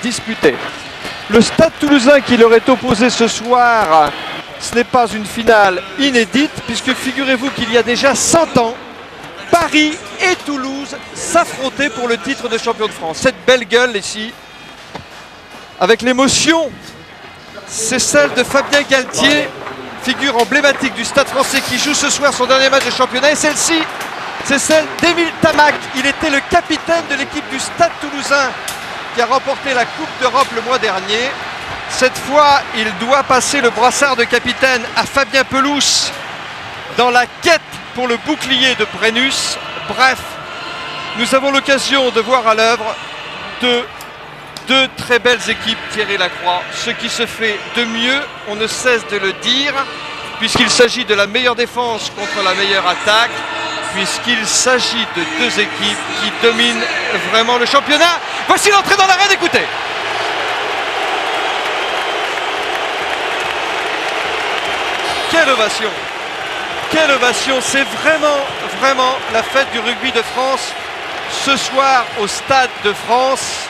disputée. Le Stade Toulousain qui leur est opposé ce soir, ce n'est pas une finale inédite, puisque figurez-vous qu'il y a déjà 100 ans, Paris et Toulouse s'affrontaient pour le titre de champion de France. Cette belle gueule ici, avec l'émotion, c'est celle de Fabien Galtier, figure emblématique du Stade français qui joue ce soir son dernier match de championnat. Et celle-ci, c'est celle d'Émile Tamac. Il était le capitaine de l'équipe du Stade Toulousain qui a remporté la Coupe d'Europe le mois dernier. Cette fois, il doit passer le brassard de capitaine à Fabien Pelous dans la quête pour le bouclier de Brennus. Bref, nous avons l'occasion de voir à l'œuvre deux très belles équipes, Thierry Lacroix. Ce qui se fait de mieux, on ne cesse de le dire, puisqu'il s'agit de la meilleure défense contre la meilleure attaque, puisqu'il s'agit de deux équipes qui dominent vraiment le championnat. Voici l'entrée dans l'arène, écoutez. Quelle ovation! Quelle ovation! C'est vraiment la fête du rugby de France ce soir au Stade de France.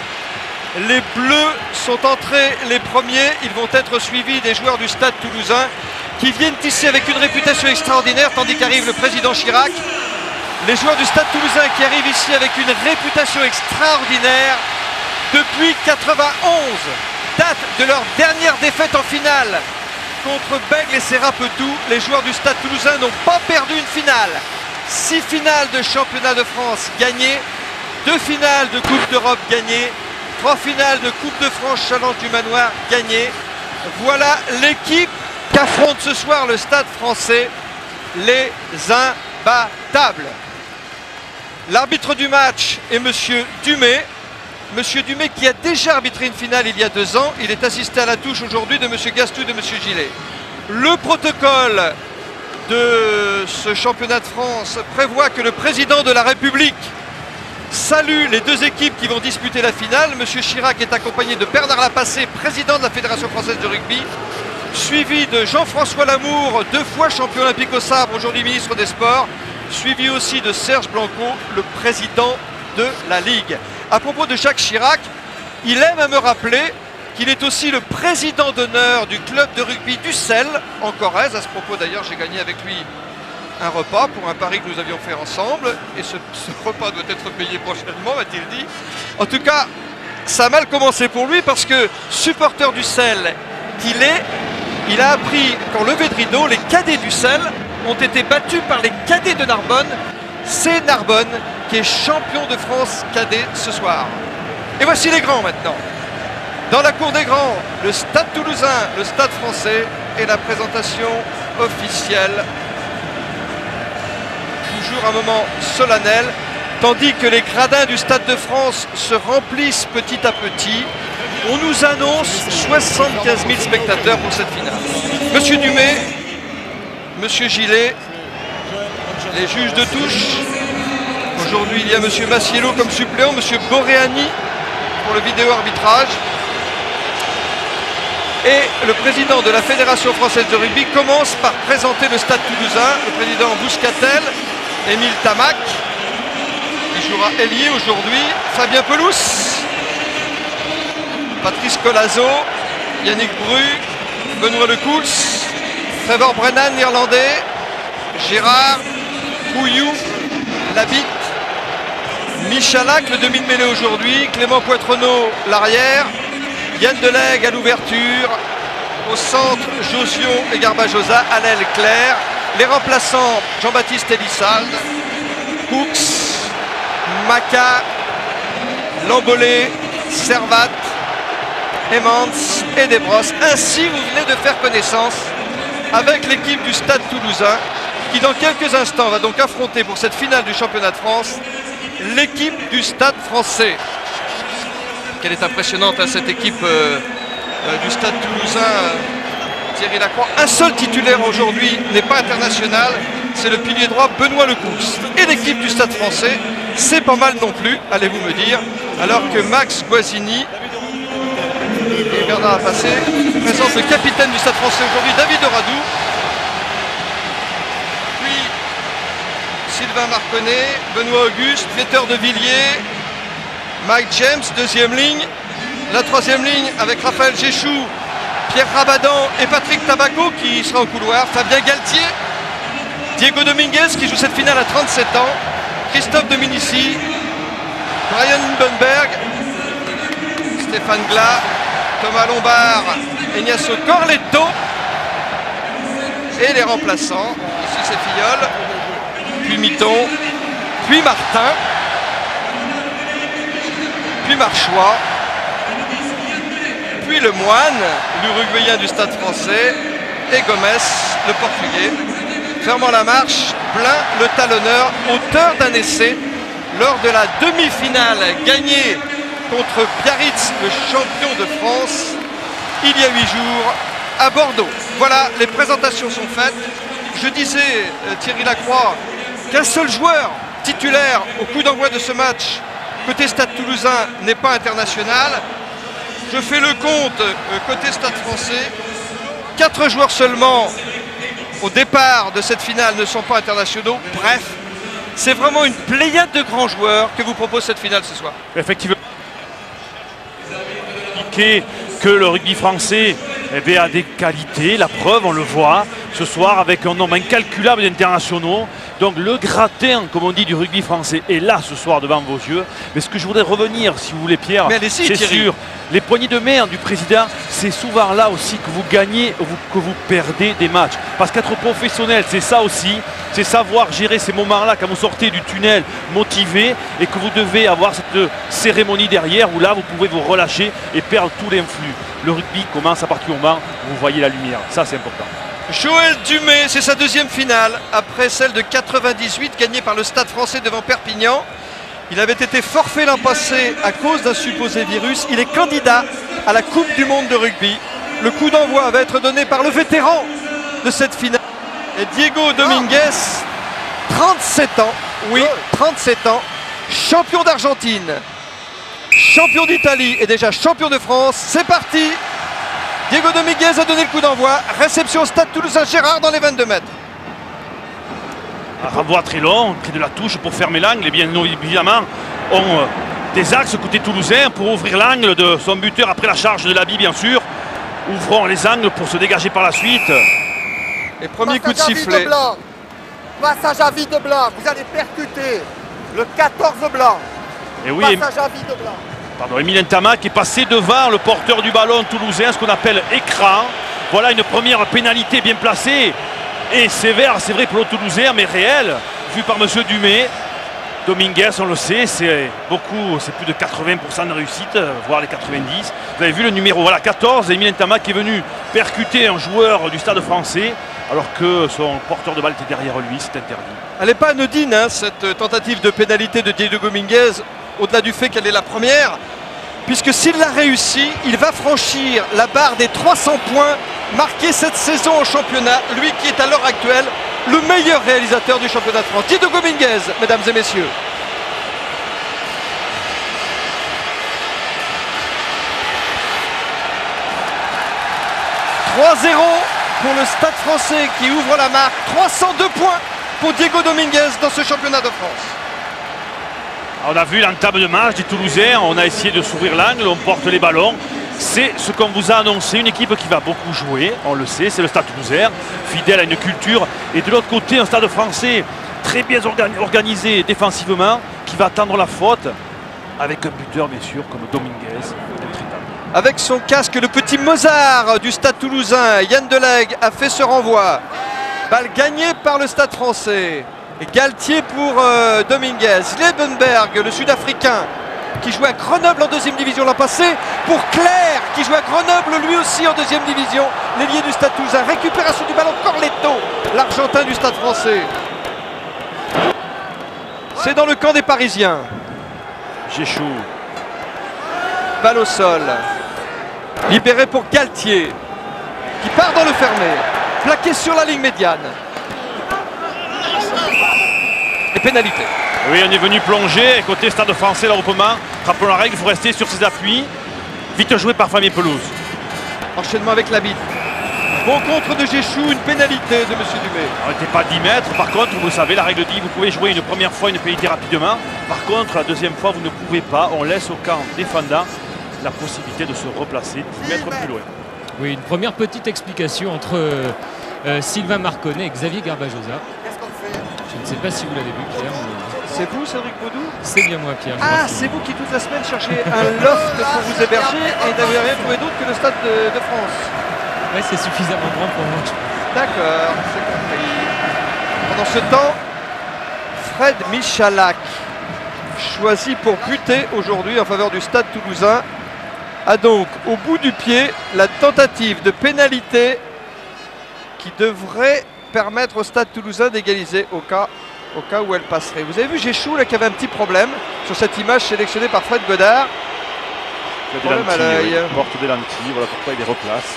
Les Bleus sont entrés les premiers, ils vont être suivis des joueurs du Stade Toulousain qui viennent ici avec une réputation extraordinaire, tandis qu'arrive le président Chirac. Les joueurs du Stade Toulousain qui arrivent ici avec une réputation extraordinaire depuis 91, date de leur dernière défaite en finale contre Bègles et Serrapetou. Les joueurs du Stade Toulousain n'ont pas perdu une finale. 6 finales de championnat de France gagnées, 2 finales de Coupe d'Europe gagnées, 3 finales de Coupe de France Challenge du Manoir gagnées. Voilà l'équipe qu'affronte ce soir le Stade français, les imbattables. L'arbitre du match est Monsieur Dumay. Monsieur Dumay qui a déjà arbitré une finale il y a 2 ans. Il est assisté à la touche aujourd'hui de Monsieur Gastou et de Monsieur Gillet. Le protocole de ce championnat de France prévoit que le président de la République salue les deux équipes qui vont disputer la finale. Monsieur Chirac est accompagné de Bernard Lapassé, président de la Fédération française de rugby, suivi de Jean-François Lamour, 2 fois champion olympique au sabre, aujourd'hui ministre des Sports, suivi aussi de Serge Blanco, le président de la Ligue. À propos de Jacques Chirac, il aime à me rappeler qu'il est aussi le président d'honneur du club de rugby d'Ussel, en Corrèze. À ce propos d'ailleurs, j'ai gagné avec lui un repas pour un pari que nous avions fait ensemble, et ce repas doit être payé prochainement, m'a-t-il dit. En tout cas, ça a mal commencé pour lui parce que, supporter d'Ussel qu'il est, il a appris qu'en levée de rideau, les cadets d'Ussel ont été battus par les cadets de Narbonne. C'est Narbonne qui est champion de France cadet ce soir. Et voici les grands maintenant. Dans la cour des grands, le Stade Toulousain, le Stade français et la présentation officielle. Toujours un moment solennel, tandis que les gradins du Stade de France se remplissent petit à petit. On nous annonce 75 000 spectateurs pour cette finale. Monsieur Dumay, Monsieur Gillet, les juges de touche. Aujourd'hui, il y a Monsieur Massiello comme suppléant, Monsieur Boréani pour le vidéo arbitrage. Et le président de la Fédération française de rugby commence par présenter le Stade Toulousain, le président Bouscatel, Émile Tamac, qui jouera ailier aujourd'hui, Fabien Pelous, Patrice Colazo, Yannick Bru, Benoît Lecouls, Trevor Brennan, néerlandais, Gérard, Pouillou, Labitte, Michalak, le demi de mêlée aujourd'hui, Clément Poitrenaud, l'arrière, Yann Delegue à l'ouverture, au centre Josion et Garbajosa, à l'aile Claire, les remplaçants Jean-Baptiste Elissalde, Hooks, Maca, Lambolé, Servat, Emmans et Desbrosses. Ainsi, vous venez de faire connaissance avec l'équipe du Stade Toulousain qui dans quelques instants va donc affronter pour cette finale du championnat de France l'équipe du Stade français. Quelle est impressionnante cette équipe du Stade Toulousain, Thierry Lacroix. Un seul titulaire aujourd'hui n'est pas international, c'est le pilier droit Benoît Lecouls. Et l'équipe du Stade français, c'est pas mal non plus, allez-vous me dire, alors que Max Guazzini et Bernard Lapassé présentent le capitaine du Stade français aujourd'hui, David Oradou. Puis Sylvain Marconnet, Benoît Auguste, Peter de Villiers, Mike James, deuxième ligne, La troisième ligne avec Raphaël Géchou, Pierre Rabadan et Patrick Tabaco qui sera au couloir. Fabien Galtier, Diego Dominguez qui joue cette finale à 37 ans, Christophe Dominici, Brian Bunberg, Stéphane Glas, Thomas Lombard, Ignacio Corletto et les remplaçants. Ici c'est Filleul, puis Mitton, puis Martin, puis Marchois, puis Le Moine, l'Uruguayen du Stade français, et Gomes, le Portugais. Fermant la marche, Blin, le talonneur, auteur d'un essai lors de la demi-finale gagnée contre Biarritz, le champion de France, il y a 8 jours à Bordeaux. Voilà, les présentations sont faites. Je disais, Thierry Lacroix, qu'un seul joueur titulaire au coup d'envoi de ce match côté Stade Toulousain n'est pas international. Je fais le compte côté Stade français. 4 joueurs seulement au départ de cette finale ne sont pas internationaux. Bref, c'est vraiment une pléiade de grands joueurs que vous propose cette finale ce soir. Effectivement. Que le rugby français a des qualités, la preuve on le voit ce soir avec un nombre incalculable d'internationaux. Donc le gratin, comme on dit, du rugby français est là ce soir devant vos yeux. Mais ce que je voudrais revenir, si vous voulez, Pierre, c'est sur les poignées de main du président. C'est souvent là aussi que vous gagnez ou que vous perdez des matchs. Parce qu'être professionnel, c'est ça aussi. C'est savoir gérer ces moments-là quand vous sortez du tunnel motivé et que vous devez avoir cette cérémonie derrière où là vous pouvez vous relâcher et perdre tout l'influx. Le rugby commence à partir du moment où vous voyez la lumière. Ça, c'est important. Joël Dumais, c'est sa deuxième finale après celle de 98 gagnée par le Stade français devant Perpignan. Il avait été forfait l'an passé à cause d'un supposé virus. Il est candidat à la Coupe du Monde de rugby. Le coup d'envoi va être donné par le vétéran de cette finale. Et Diego Dominguez, 37 ans, oui, 37 ans, champion d'Argentine, champion d'Italie et déjà champion de France. C'est parti! Diego Dominguez a donné le coup d'envoi. Réception au Stade Toulousain Gérard dans les 22 mètres. Un renvoi très long, près de la touche pour fermer l'angle. Et bien évidemment, ont des axes côté toulousain pour ouvrir l'angle de son buteur après la charge de l'habit, bien sûr. Ouvrons les angles pour se dégager par la suite. Et premier coup de sifflet. Passage à vide blanc. Vous allez percuter le 14 blanc. Et oui, passage à vide blanc. Pardon, Emile Ntama qui est passé devant le porteur du ballon toulousain, ce qu'on appelle écran. Voilà une première pénalité bien placée et sévère, c'est vrai pour le Toulousain, mais réelle, vu par M. Dumais. Dominguez, on le sait, c'est beaucoup, c'est plus de 80% de réussite, voire les 90. Vous avez vu le numéro, voilà, 14, Emile Ntama qui est venu percuter un joueur du Stade français, alors que son porteur de balle était derrière lui, c'est interdit. Elle n'est pas anodine, hein, cette tentative de pénalité de Diego Dominguez, au-delà du fait qu'elle est la première, puisque s'il l'a réussi, il va franchir la barre des 300 points marqués cette saison en championnat, lui qui est à l'heure actuelle le meilleur réalisateur du championnat de France. Diego Dominguez, mesdames et messieurs. « 3-0 pour le Stade français qui ouvre la marque. 302 points pour Diego Dominguez dans ce championnat de France. » On a vu l'entame de match des Toulousains, on a essayé de s'ouvrir l'angle, on porte les ballons. C'est ce qu'on vous a annoncé, une équipe qui va beaucoup jouer, on le sait, c'est le Stade Toulousain, fidèle à une culture. Et de l'autre côté, un Stade français très bien organisé défensivement, qui va attendre la faute, avec un buteur bien sûr comme Dominguez. Avec son casque, le petit Mozart du Stade Toulousain, Yann Delegue a fait ce renvoi. Balle gagnée par le Stade français. Et Galtier pour Dominguez. Liebenberg, le Sud-Africain, qui jouait à Grenoble en deuxième division l'an passé. Pour Claire, qui joue à Grenoble lui aussi en deuxième division. L'ailier du Stade Toulousain. Récupération du ballon, Corletto, l'Argentin du Stade français. C'est dans le camp des Parisiens. Géchou. Balle au sol. Libéré pour Galtier, qui part dans le fermé. Plaqué sur la ligne médiane. Et pénalité. Oui, on est venu plonger côté Stade français, le regroupement. Rappelons la règle, il faut rester sur ses appuis. Vite joué par Fabien Pelouse. Enchaînement avec la bite. Bon contre de Géchou, une pénalité de M. Dumais. On n'était pas 10 mètres. Par contre, vous savez, la règle dit vous pouvez jouer une première fois une pénalité rapidement. Par contre, la deuxième fois, vous ne pouvez pas. On laisse au camp défendant la possibilité de se replacer 10 mètres plus loin. Oui, une première petite explication entre Sylvain Marconnet et Xavier Garbajosa. Qu'est-ce qu'on fait? Je ne sais pas si vous l'avez vu, Pierre. Mais C'est vous, Cédric Baudou? c'est bien moi, Pierre. je Ah, pense. c'est vous qui toute la semaine cherchez un loft pour vous héberger et n'avez rien trouvé d'autre que le Stade de France. Ouais, c'est suffisamment grand pour moi. D'accord, c'est compris. Pendant ce temps, Fred Michalak, choisi pour buter aujourd'hui en faveur du Stade toulousain, a donc au bout du pied la tentative de pénalité qui devrait permettre au Stade toulousain d'égaliser au cas où elle passerait. Vous avez vu Géchou là qui avait un petit problème sur cette image sélectionnée par Fred Godard. Il a des Problème à lentilles, l'œil. oui. Porte des lentilles, voilà pourquoi il les replace.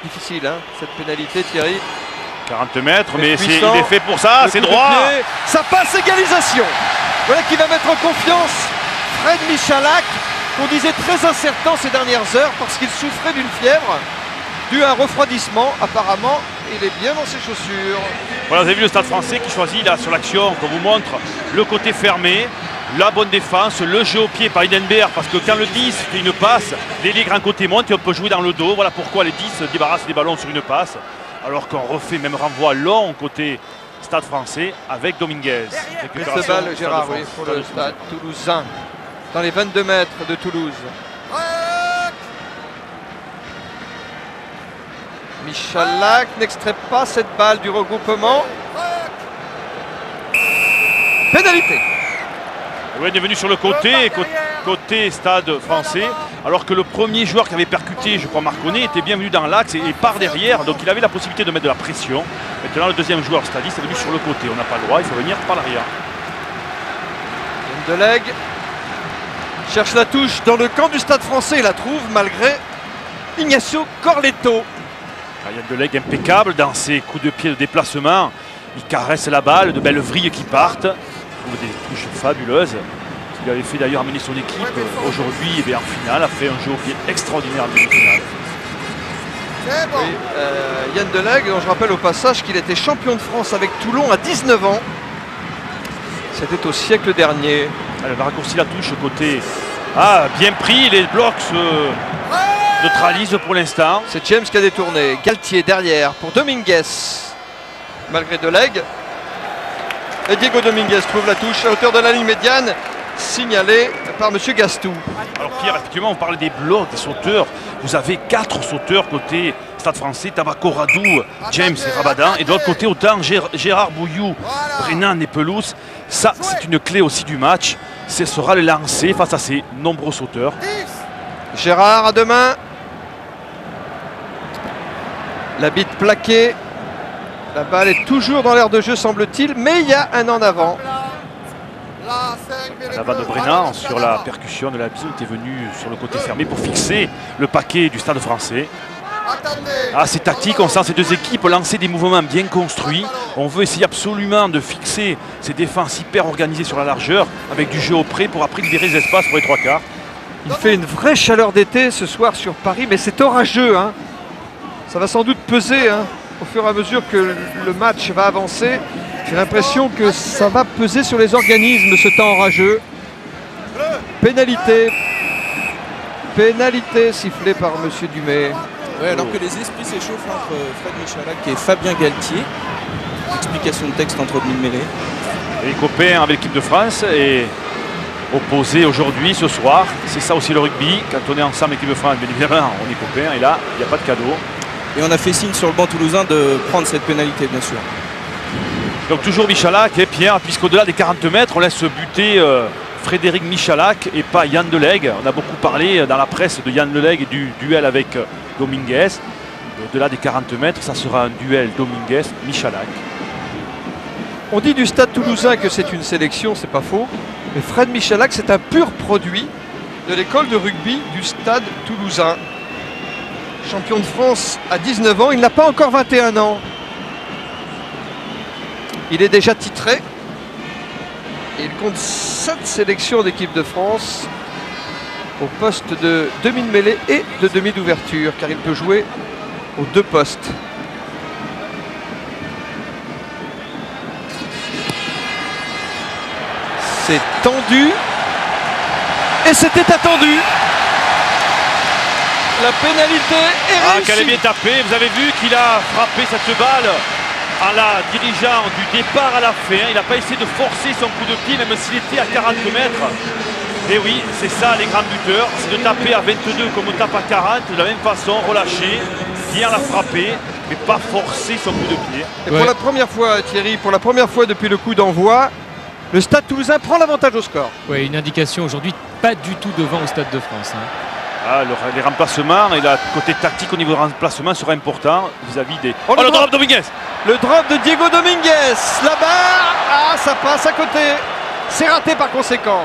Difficile hein, cette pénalité Thierry. 40 mètres, C'est mais puissant. il est fait pour ça, Le c'est coup de droit. pied, ça passe, égalisation. Voilà qui va mettre en confiance Fred Michalak, qu'on disait très incertain ces dernières heures parce qu'il souffrait d'une fièvre due à un refroidissement. Apparemment, il est bien dans ses chaussures. Voilà, vous avez vu le Stade français qui choisit là sur l'action qu'on vous montre le côté fermé, la bonne défense, le jeu au pied par Hindenberg, parce que quand le 10 fait une passe, l'ailier grand côté monte et on peut jouer dans le dos. Voilà pourquoi les 10 se débarrassent des ballons sur une passe, alors qu'on refait même renvoi long côté Stade français avec Dominguez. Prise de balle, Gérard, oui, pour le Stade toulousain, dans les 22 mètres de Toulouse. Michalak n'extrait pas cette balle du regroupement. Pénalité. Oui, il est venu sur le côté, côté Stade français, alors que le premier joueur qui avait percuté, je crois Marconnet, était bien venu dans l'axe et par derrière, donc il avait la possibilité de mettre de la pression. Maintenant, le deuxième joueur stadiste est venu sur le côté. On n'a pas le droit, il faut venir par l'arrière. Deleg cherche la touche dans le camp du Stade français, il la trouve malgré Ignacio Corletto. Yann Deleg impeccable dans ses coups de pied de déplacement. Il caresse la balle, de belles vrilles qui partent. Il trouve des touches fabuleuses. Il avait fait d'ailleurs amener son équipe aujourd'hui en finale, a fait un jeu au pied extraordinaire en demi-finale. C'est bon. Oui, Yann Deleg, dont je rappelle au passage qu'il était champion de France avec Toulon à 19 ans. C'était au siècle dernier. Elle va raccourcir la touche côté. Ah, bien pris, les blocs se neutralisent pour l'instant. C'est James qui a détourné. Galtier derrière pour Dominguez. Malgré Deleg. Et Diego Dominguez trouve la touche à hauteur de la ligne médiane, signalée par M. Gastou. Alors Pierre, effectivement, on parlait des blocs, des sauteurs. Vous avez 4 sauteurs côté Stade français, Tabaco, Radou, James et Rabadan. Et de l'autre côté, autant Gérard Bouillou, Brennan et Pelouse. Ça, c'est une clé aussi du match. Ce sera le lancer face à ces nombreux sauteurs. Gérard à deux mains. La bite plaquée. La balle est toujours dans l'air de jeu, semble-t-il, mais il y a un en avant. La balle de Brennan sur la percussion de la bise était venue sur le côté fermé pour fixer le paquet du Stade français. Ah, c'est tactique, on sent ces deux équipes lancer des mouvements bien construits. On veut essayer absolument de fixer ces défenses hyper organisées sur la largeur avec du jeu au près pour après libérer les espaces pour les trois quarts. Il fait une vraie chaleur d'été ce soir sur Paris, mais c'est orageux. Hein. Ça va sans doute peser hein, au fur et à mesure que le match va avancer. J'ai l'impression que ça va peser sur les organismes ce temps orageux. Pénalité. Pénalité sifflée par M. Dumais. Ouais, alors que les esprits s'échauffent entre Fred Michalak et Fabien Galtier. Explication de texte entre demi-mêlée. Les copains avec l'équipe de France et opposés aujourd'hui, ce soir. C'est ça aussi le rugby. Quand on est ensemble avec l'équipe de France, bien évidemment, on est copains. Et là, il n'y a pas de cadeau. Et on a fait signe sur le banc toulousain de prendre cette pénalité, bien sûr. Donc toujours Michalak et Pierre, puisqu'au-delà des 40 mètres, on laisse buter Frédéric Michalak et pas Yann Deleg. On a beaucoup parlé dans la presse de Yann Deleg et du duel avec Dominguez. Au-delà des 40 mètres, ça sera un duel Dominguez-Michalak. On dit du Stade toulousain que c'est une sélection, c'est pas faux. Mais Fred Michalak, c'est un pur produit de l'école de rugby du Stade toulousain. Champion de France à 19 ans, il n'a pas encore 21 ans. Il est déjà titré. Et il compte 7 sélections d'équipe de France au poste de demi de mêlée et de demi d'ouverture, car il peut jouer aux deux postes. C'est tendu. Et c'était attendu. La pénalité est réussie. Qu'elle est bien tapée. Vous avez vu qu'il a frappé cette balle en la dirigeant du départ à la fin. Il n'a pas essayé de forcer son coup de pied, même s'il était à 40 mètres. Et oui, c'est ça les grands buteurs, c'est de taper à 22 comme on tape à 40, de la même façon, relâcher, bien la frapper, mais pas forcer son coup de pied. Et pour la première fois, Thierry, pour la première fois depuis le coup d'envoi, le Stade Toulousain prend l'avantage au score. Oui, une indication aujourd'hui, pas du tout devant au Stade de France. Les remplacements et le côté tactique au niveau de remplacement sera important vis-à-vis des... Oh, le drop Dominguez. Le drop de Diego Dominguez. La barre, ça passe à côté. C'est raté par conséquent.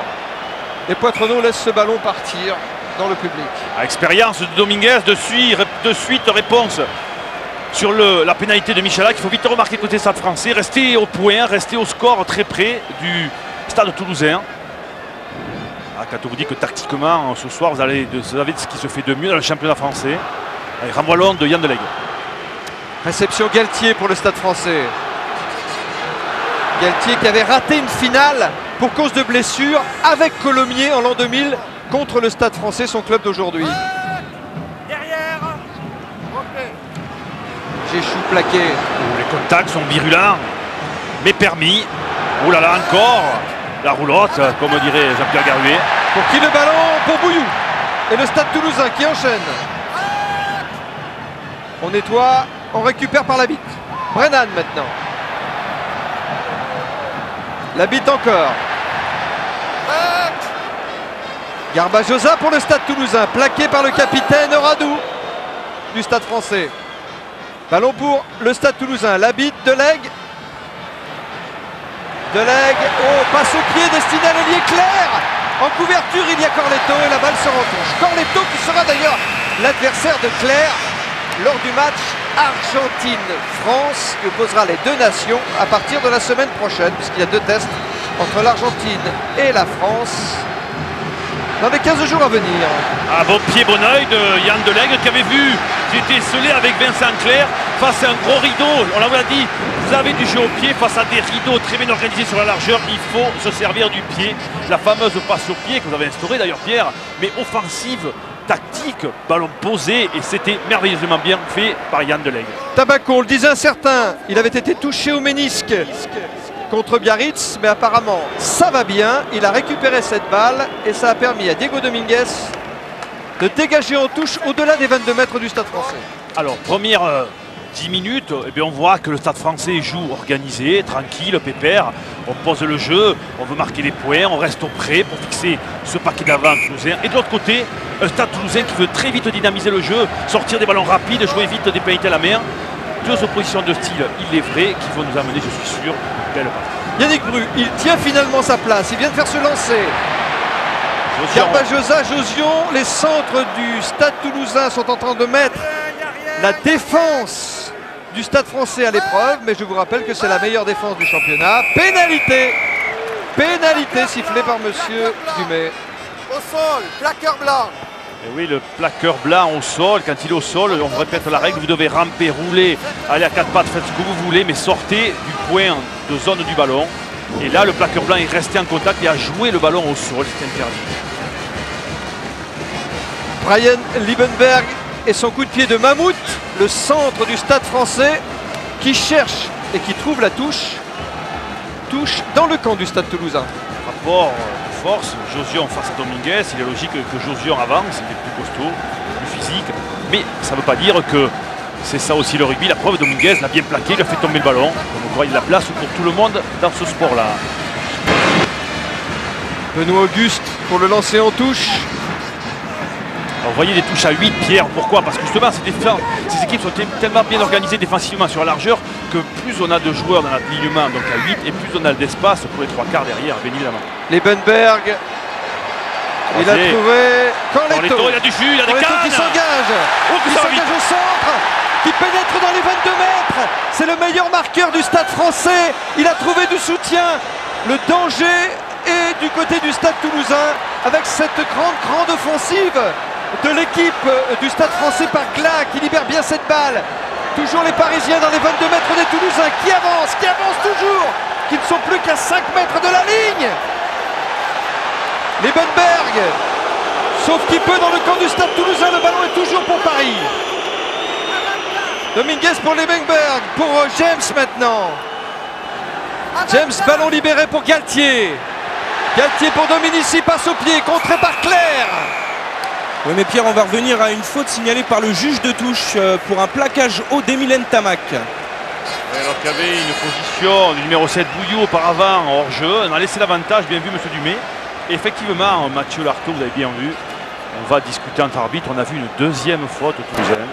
Et Poitrenaud laisse ce ballon partir dans le public. Expérience de Dominguez, de suite réponse sur la pénalité de Michalak. Il faut vite remarquer côté Stade français, rester au point, rester au score très près du Stade toulousain. Quand on vous dit que tactiquement ce soir vous savez ce qui se fait de mieux dans le championnat français. Allez, renvoi long de Yann Delegue. Réception Galtier pour le Stade français. Galtier qui avait raté une finale pour cause de blessure avec Colomiers en l'an 2000 contre le Stade français, son club d'aujourd'hui. Derrière. Jéchou plaqué. Les contacts sont virulents, mais permis. Oh là là, encore la roulotte, comme dirait Jean-Pierre Garuet. Pour qui le ballon? Pour Bouillou. Et le Stade Toulousain qui enchaîne. On nettoie, on récupère par la bite. Brennan maintenant. La bite encore. Garbajosa pour le Stade Toulousain, plaqué par le capitaine Radou du Stade français. Ballon pour le Stade Toulousain, la bite de Delegue. Passe au pied destiné à l'ailier Claire. En couverture, il y a Corletto et la balle se retouche. Corletto qui sera d'ailleurs l'adversaire de Claire lors du match Argentine-France qui opposera les deux nations à partir de la semaine prochaine, puisqu'il y a deux tests entre l'Argentine et la France dans les 15 jours à venir. Un bon pied, bon oeil de Yann Delegue qui avait vu, qui était scellé avec Vincent Clair face à un gros rideau. On l'a dit, vous avez du jeu au pied face à des rideaux très bien organisés sur la largeur. Il faut se servir du pied. La fameuse passe au pied que vous avez instaurée d'ailleurs, Pierre, mais offensive, tactique, ballon posé, et c'était merveilleusement bien fait par Yann Delegue. Tabaco, on le disait incertain, il avait été touché au ménisque contre Biarritz, mais apparemment ça va bien. Il a récupéré cette balle et ça a permis à Diego Dominguez de dégager en touche au-delà des 22 mètres du Stade français. Alors, première 10 minutes, eh bien, on voit que le Stade français joue organisé, tranquille, pépère. On pose le jeu, on veut marquer les points, on reste au prêt pour fixer ce paquet d'avant toulousain. Et de l'autre côté, un Stade toulousain qui veut très vite dynamiser le jeu, sortir des ballons rapides, jouer vite des pénalités à la main. Deux oppositions de style, il est vrai, qui vont nous amener, je suis sûr, belle partie. Yannick Bru, il tient finalement sa place, il vient de faire se lancer. Garbajosa, Josion, les centres du Stade toulousain sont en train de mettre la défense du Stade français à l'épreuve, mais je vous rappelle que c'est la meilleure défense du championnat. Pénalité sifflée par monsieur Dumais. Au sol, plaqueur blanc. Et oui, le plaqueur blanc au sol, quand il est au sol, on répète la règle, vous devez ramper, rouler, aller à quatre pattes, faites ce que vous voulez, mais sortez du point de zone du ballon. Et là, le plaqueur blanc est resté en contact et a joué le ballon au sol, c'est interdit. Brian Liebenberg et son coup de pied de Mammouth, le centre du Stade français, qui cherche et qui trouve la touche dans le camp du Stade toulousain. Rapport de force, Josion face à Dominguez, il est logique que Josion avance, il est plus costaud, plus physique, mais ça ne veut pas dire que c'est ça aussi le rugby. La preuve, Dominguez l'a bien plaqué, il a fait tomber le ballon. Donc on voit, il y a de la place pour tout le monde dans ce sport-là. Benoît Auguste pour le lancer en touche. Alors, vous voyez des touches à 8, Pierre, pourquoi? Parce que justement ces équipes sont tellement bien organisées défensivement sur la largeur que plus on a de joueurs dans l'alignement, donc à 8, et plus on a d'espace pour les trois quarts derrière, bien évidemment. Liebenberg, il a trouvé Corletto. Il a du jus, il a des cannes qui s'engage, qui s'engage au centre, qui pénètre dans les 22 mètres. C'est le meilleur marqueur du Stade français. Il a trouvé du soutien. Le danger est du côté du Stade toulousain avec cette grande offensive de l'équipe du Stade français par Gla qui libère bien cette balle. Toujours les Parisiens dans les 22 mètres des Toulousains qui avancent toujours, qui ne sont plus qu'à 5 mètres de la ligne. Liebenberg sauf qui peut dans le camp du Stade Toulousain. Le ballon est toujours pour Paris. Dominguez pour Liebenberg, pour James maintenant. James, ballon libéré pour Galtier. Galtier pour Dominici, passe au pied, contré par Claire. Oui, mais Pierre, on va revenir à une faute signalée par le juge de touche pour un plaquage haut d'Emile Ntamak. Alors qu'il y avait une position du numéro 7 Bouillot auparavant hors jeu. On a laissé l'avantage, bien vu monsieur Dumais. Et effectivement, Mathieu Lartaud, vous avez bien vu. On va discuter entre arbitres. On a vu une deuxième faute toulousaine.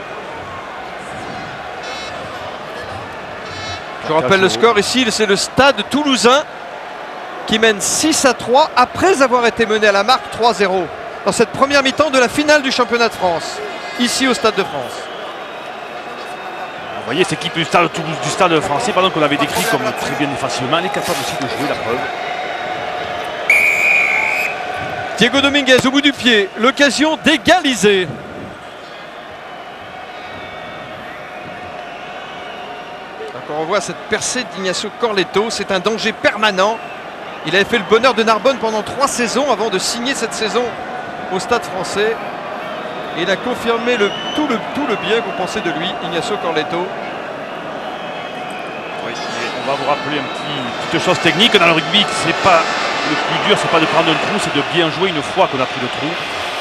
Je rappelle le score ici, c'est le Stade Toulousain qui mène 6-3 après avoir été mené à la marque 3-0 dans cette première mi-temps de la finale du championnat de France, ici au Stade de France. Vous voyez, cette équipe du Stade français, qu'on avait décrit comme très bien et facilement, elle est capable aussi de jouer, la preuve. Diego Dominguez au bout du pied, l'occasion d'égaliser. On revoit cette percée d'Ignacio Corletto, c'est un danger permanent. Il avait fait le bonheur de Narbonne pendant 3 saisons avant de signer cette saison au Stade français. Et il a confirmé tout le bien qu'on pensait de lui, Ignacio Corletto. Oui, on va vous rappeler une petite chose technique. Dans le rugby, c'est pas le plus dur, c'est pas de prendre un trou, c'est de bien jouer une fois qu'on a pris le trou.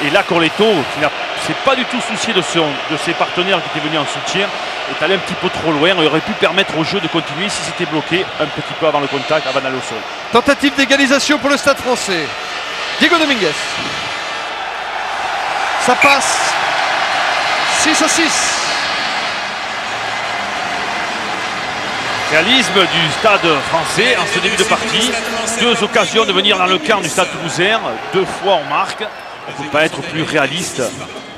Et là, Corletto, qui n'a s'est pas du tout soucié de ses partenaires qui étaient venus en soutien, est allé un petit peu trop loin. Il aurait pu permettre au jeu de continuer si c'était bloqué un petit peu avant le contact, avant d'aller au sol. Tentative d'égalisation pour le Stade français. Diego Dominguez. Ça passe. 6-6. Réalisme du Stade français en ce début de partie. 2 occasions de venir dans le camp du Stade Toulousain. 2 fois on marque. On ne peut pas être plus réaliste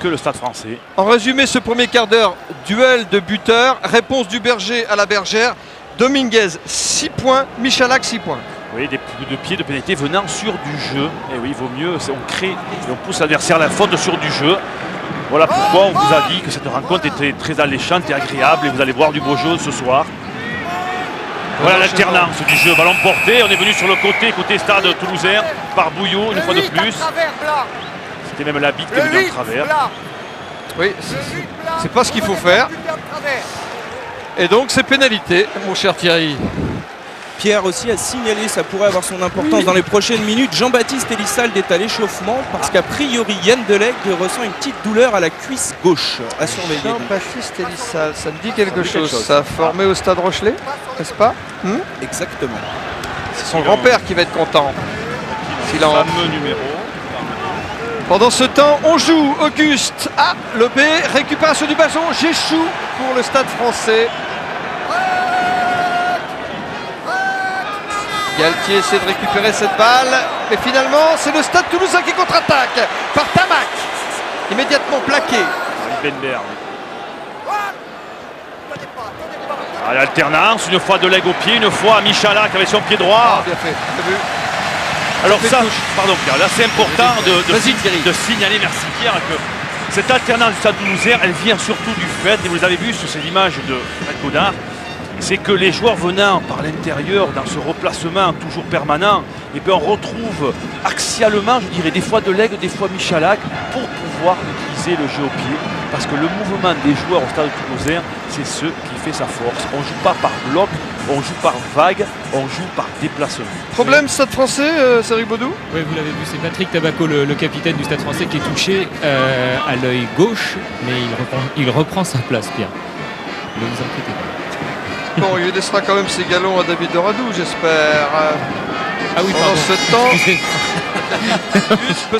que le Stade français. En résumé, ce premier quart d'heure, duel de buteurs, réponse du berger à la bergère. Dominguez 6 points, Michalak 6 points. Oui, des coups de pied de pénalité venant sur du jeu. Et oui, il vaut mieux, on crée et on pousse l'adversaire à la faute sur du jeu. Voilà pourquoi on vous a dit que cette rencontre était très alléchante et agréable et vous allez voir du beau jeu ce soir. Voilà l'alternance du jeu, ballon porté, on est venu sur le côté Stade Toulousain par Bouillot une fois de plus. C'était même la bite qui est venue en travers. Oui, c'est pas ce qu'il faut faire. Et donc c'est pénalité, mon cher Thierry. Pierre aussi a signalé, ça pourrait avoir son importance dans les prochaines minutes. Jean-Baptiste Elissalde est à l'échauffement parce qu'a priori Yann Delegue ressent une petite douleur à la cuisse gauche à surveiller. Jean-Baptiste Elissalde, ça me dit quelque chose. Ça a formé au Stade Rochelet, n'est-ce pas? Exactement. C'est son grand-père qui va être content. Le fameux numéro. Pendant ce temps, on joue. Auguste à Lopé, récupération du ballon, j'échoue pour le Stade français. Galtier essaie de récupérer cette balle, mais finalement c'est le Stade Toulousain qui contre-attaque par Tamac, immédiatement plaqué. Liebenberg. À l'alternance, une fois Delegue au pied, une fois Michalak avec son pied droit. Bien fait, bien vu. Alors ça, pardon Pierre, là c'est important de signaler, merci Pierre, que cette alternance du Stade Toulousain, elle vient surtout du fait, et vous l'avez vu sur ces images de Fred Godard, c'est que les joueurs venant par l'intérieur, dans ce replacement toujours permanent, et bien on retrouve axialement, je dirais, des fois Delegue, des fois Michalak, pour pouvoir utiliser le jeu au pied. Parce que le mouvement des joueurs au Stade Toulousain, c'est ce qui fait sa force. On ne joue pas par bloc, on joue par vague, on joue par déplacement. Problème Stade français, Cédric Baudou? Oui, vous l'avez vu, c'est Patrick Tabaco, le capitaine du Stade français, qui est touché à l'œil gauche, mais il reprend sa place, Pierre. Ne vous inquiétez pas. Bon, il laissera quand même ses galons à David Doradou, j'espère. Ah oui, pendant ce temps,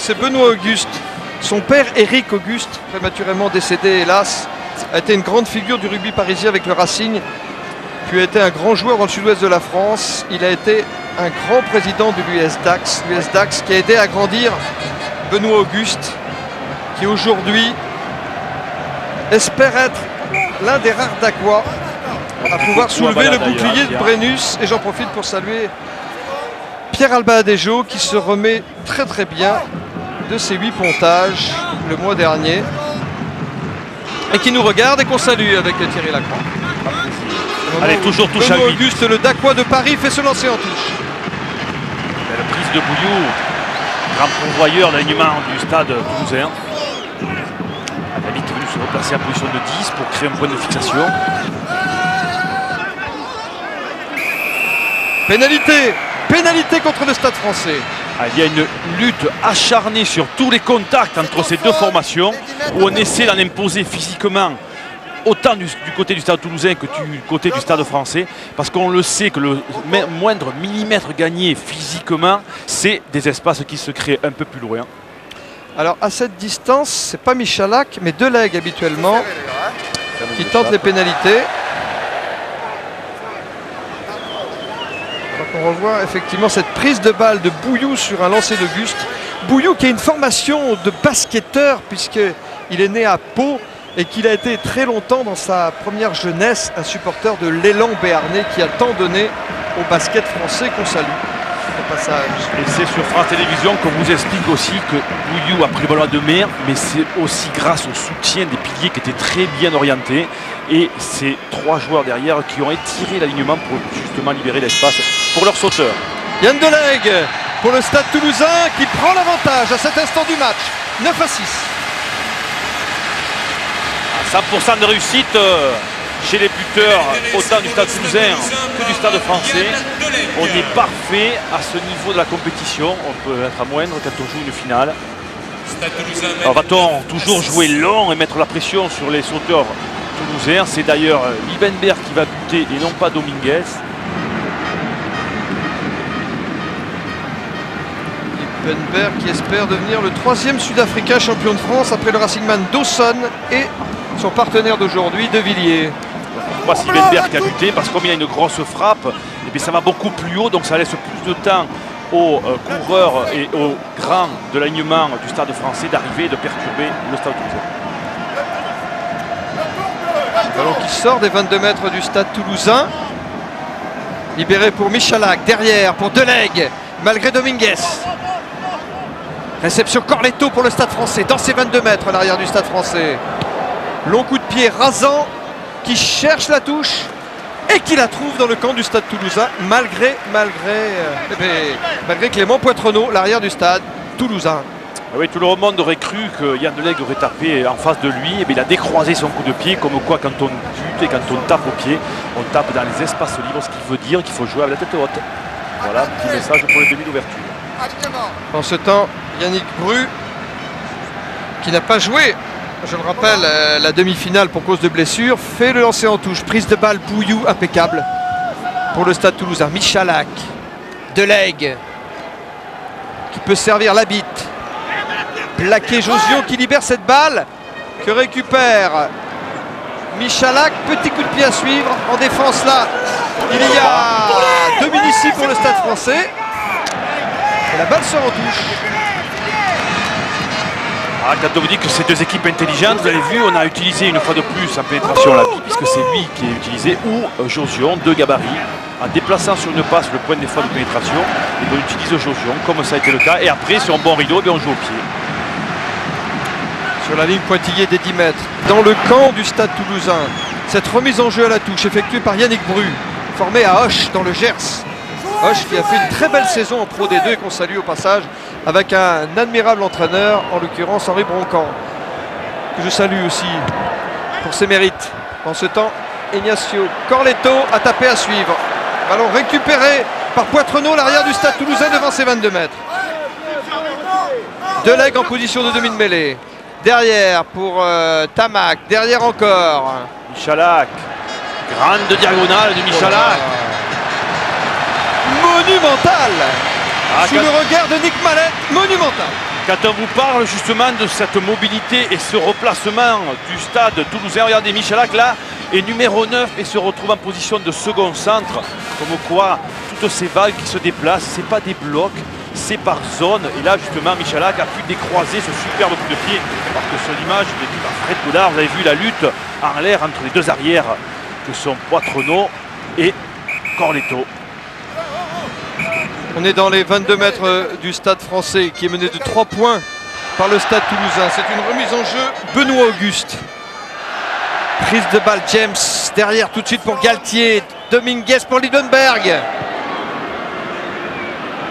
c'est Benoît Auguste. Son père, Éric Auguste, prématurément décédé, hélas, a été une grande figure du rugby parisien avec le Racing, puis a été un grand joueur dans le sud-ouest de la France. Il a été un grand président de l'US Dax, qui a aidé à grandir Benoît Auguste, qui aujourd'hui espère être l'un des rares Dacois à pouvoir soulever le bouclier de Brennus. Et j'en profite pour saluer Pierre Alba Adejo qui se remet très très bien de ses 8 pontages le mois dernier et qui nous regarde et qu'on salue avec Thierry Lacroix. Allez, toujours touche à 8. Auguste, le Dacois de Paris, fait se lancer en touche. La prise de Bouillot. grand pourvoyeur d'alignement du stade toulousain. David est venu se replacer en position de 10 pour créer un point de fixation. Pénalité contre le Stade Français. Il y a une lutte acharnée sur tous les contacts entre ces deux formations où on essaie d'en imposer physiquement autant du côté du Stade Toulousain que du côté du Stade Français, parce qu'on le sait que le moindre millimètre gagné physiquement, c'est des espaces qui se créent un peu plus loin. Alors à cette distance, c'est pas Michalak, mais Delegue habituellement qui tente les pénalités. On revoit effectivement cette prise de balle de Bouillou sur un lancer d'Auguste. Bouillou qui a une formation de basketteur puisqu'il est né à Pau et qu'il a été très longtemps dans sa première jeunesse un supporter de l'élan béarnais qui a tant donné au basket français qu'on salue au passage. Et c'est sur France Télévisions qu'on vous explique aussi que Bouillou a pris le ballon de mer, mais c'est aussi grâce au soutien des piliers qui étaient très bien orientés et ces trois joueurs derrière qui ont étiré l'alignement pour justement libérer l'espace pour leurs sauteurs. Yann Delegue pour le Stade Toulousain qui prend l'avantage à cet instant du match, 9-6. 100% de réussite chez les buteurs, autant du Stade Toulousain que du Stade Français. On est parfait à ce niveau de la compétition. On peut être à moindre quand on joue une finale. Alors va-t-on toujours jouer long et mettre la pression sur les sauteurs toulousains? C'est d'ailleurs Liebenberg qui va buter et non pas Dominguez. Liebenberg qui espère devenir le 3e Sud-Africain champion de France après le Racingman Dawson et son partenaire d'aujourd'hui, De Villiers. Pourquoi c'est Liebenberg qui a buté? Parce que comme il y a une grosse frappe, et bien ça va beaucoup plus haut, donc ça laisse plus de temps aux coureurs et aux grands de l'alignement du Stade Français d'arriver et de perturber le Stade Toulousain. Ballon qui sort des 22 mètres du Stade Toulousain. Libéré pour Michalak, derrière pour Delegue, malgré Dominguez. Réception Corletto pour le Stade Français, dans ses 22 mètres à l'arrière du Stade Français. Long coup de pied rasant qui cherche la touche et qui la trouve dans le camp du Stade Toulousain malgré Clément Poitrenaud, l'arrière du Stade Toulousain. Oui, tout le monde aurait cru que Yann Delegue aurait tapé en face de lui, et bien il a décroisé son coup de pied, comme quoi quand on bute et quand on tape au pied, on tape dans les espaces libres, ce qui veut dire qu'il faut jouer avec la tête haute. Voilà, petit message pour les demi d'ouverture. En ce temps, Yannick Bru, qui n'a pas joué, je le rappelle, la demi-finale pour cause de blessure, fait le lancer en touche. Prise de balle, Bouillou, impeccable pour le Stade Toulousain. Michalak, Delegue, qui peut servir la bite. Plaqué Josio qui libère cette balle, que récupère Michalak. Petit coup de pied à suivre. En défense là, il y a Dominici pour le Stade Français. Et la balle sort en touche. Quand on vous dit que ces deux équipes intelligentes, vous avez vu, on a utilisé une fois de plus en pénétration la bille, puisque c'est lui qui est utilisé, ou Josion, deux gabarits, en déplaçant sur une passe le point des fois de pénétration, et on utilise Josion, comme ça a été le cas, et après sur un bon rideau, on joue au pied. Sur la ligne pointillée des 10 mètres, dans le camp du Stade Toulousain, cette remise en jeu à la touche effectuée par Yannick Bru, formé à Auch dans le Gers. Auch qui a fait une très belle saison en Pro D2 et qu'on salue au passage avec un admirable entraîneur, en l'occurrence Henri Broncan, que je salue aussi pour ses mérites. En ce temps, Ignacio Corletto a tapé à suivre. Ballon récupéré par Poitrenaud, l'arrière du Stade Toulousain devant ses 22 mètres. Delegue en position de demi de mêlée. Derrière pour Tamac, derrière encore. Michalak, grande diagonale de Michalak. Monumental. Sous le regard de Nick Mallet, monumental. Quand on vous parle justement de cette mobilité et ce replacement du Stade Toulousain, regardez Michalak là est numéro 9 et se retrouve en position de second centre, comme quoi toutes ces vagues qui se déplacent, c'est pas des blocs, c'est par zone. Et là justement Michalak a pu décroiser ce superbe coup de pied, parce que sur l'image de l'équipe à Fred Goudard, vous avez vu la lutte en l'air entre les deux arrières que sont Poitrenaud et Corletto. On est dans les 22 mètres du Stade Français qui est mené de 3 points par le Stade Toulousain. C'est une remise en jeu Benoît Auguste. Prise de balle James derrière tout de suite pour Galtier. Dominguez pour Liebenberg.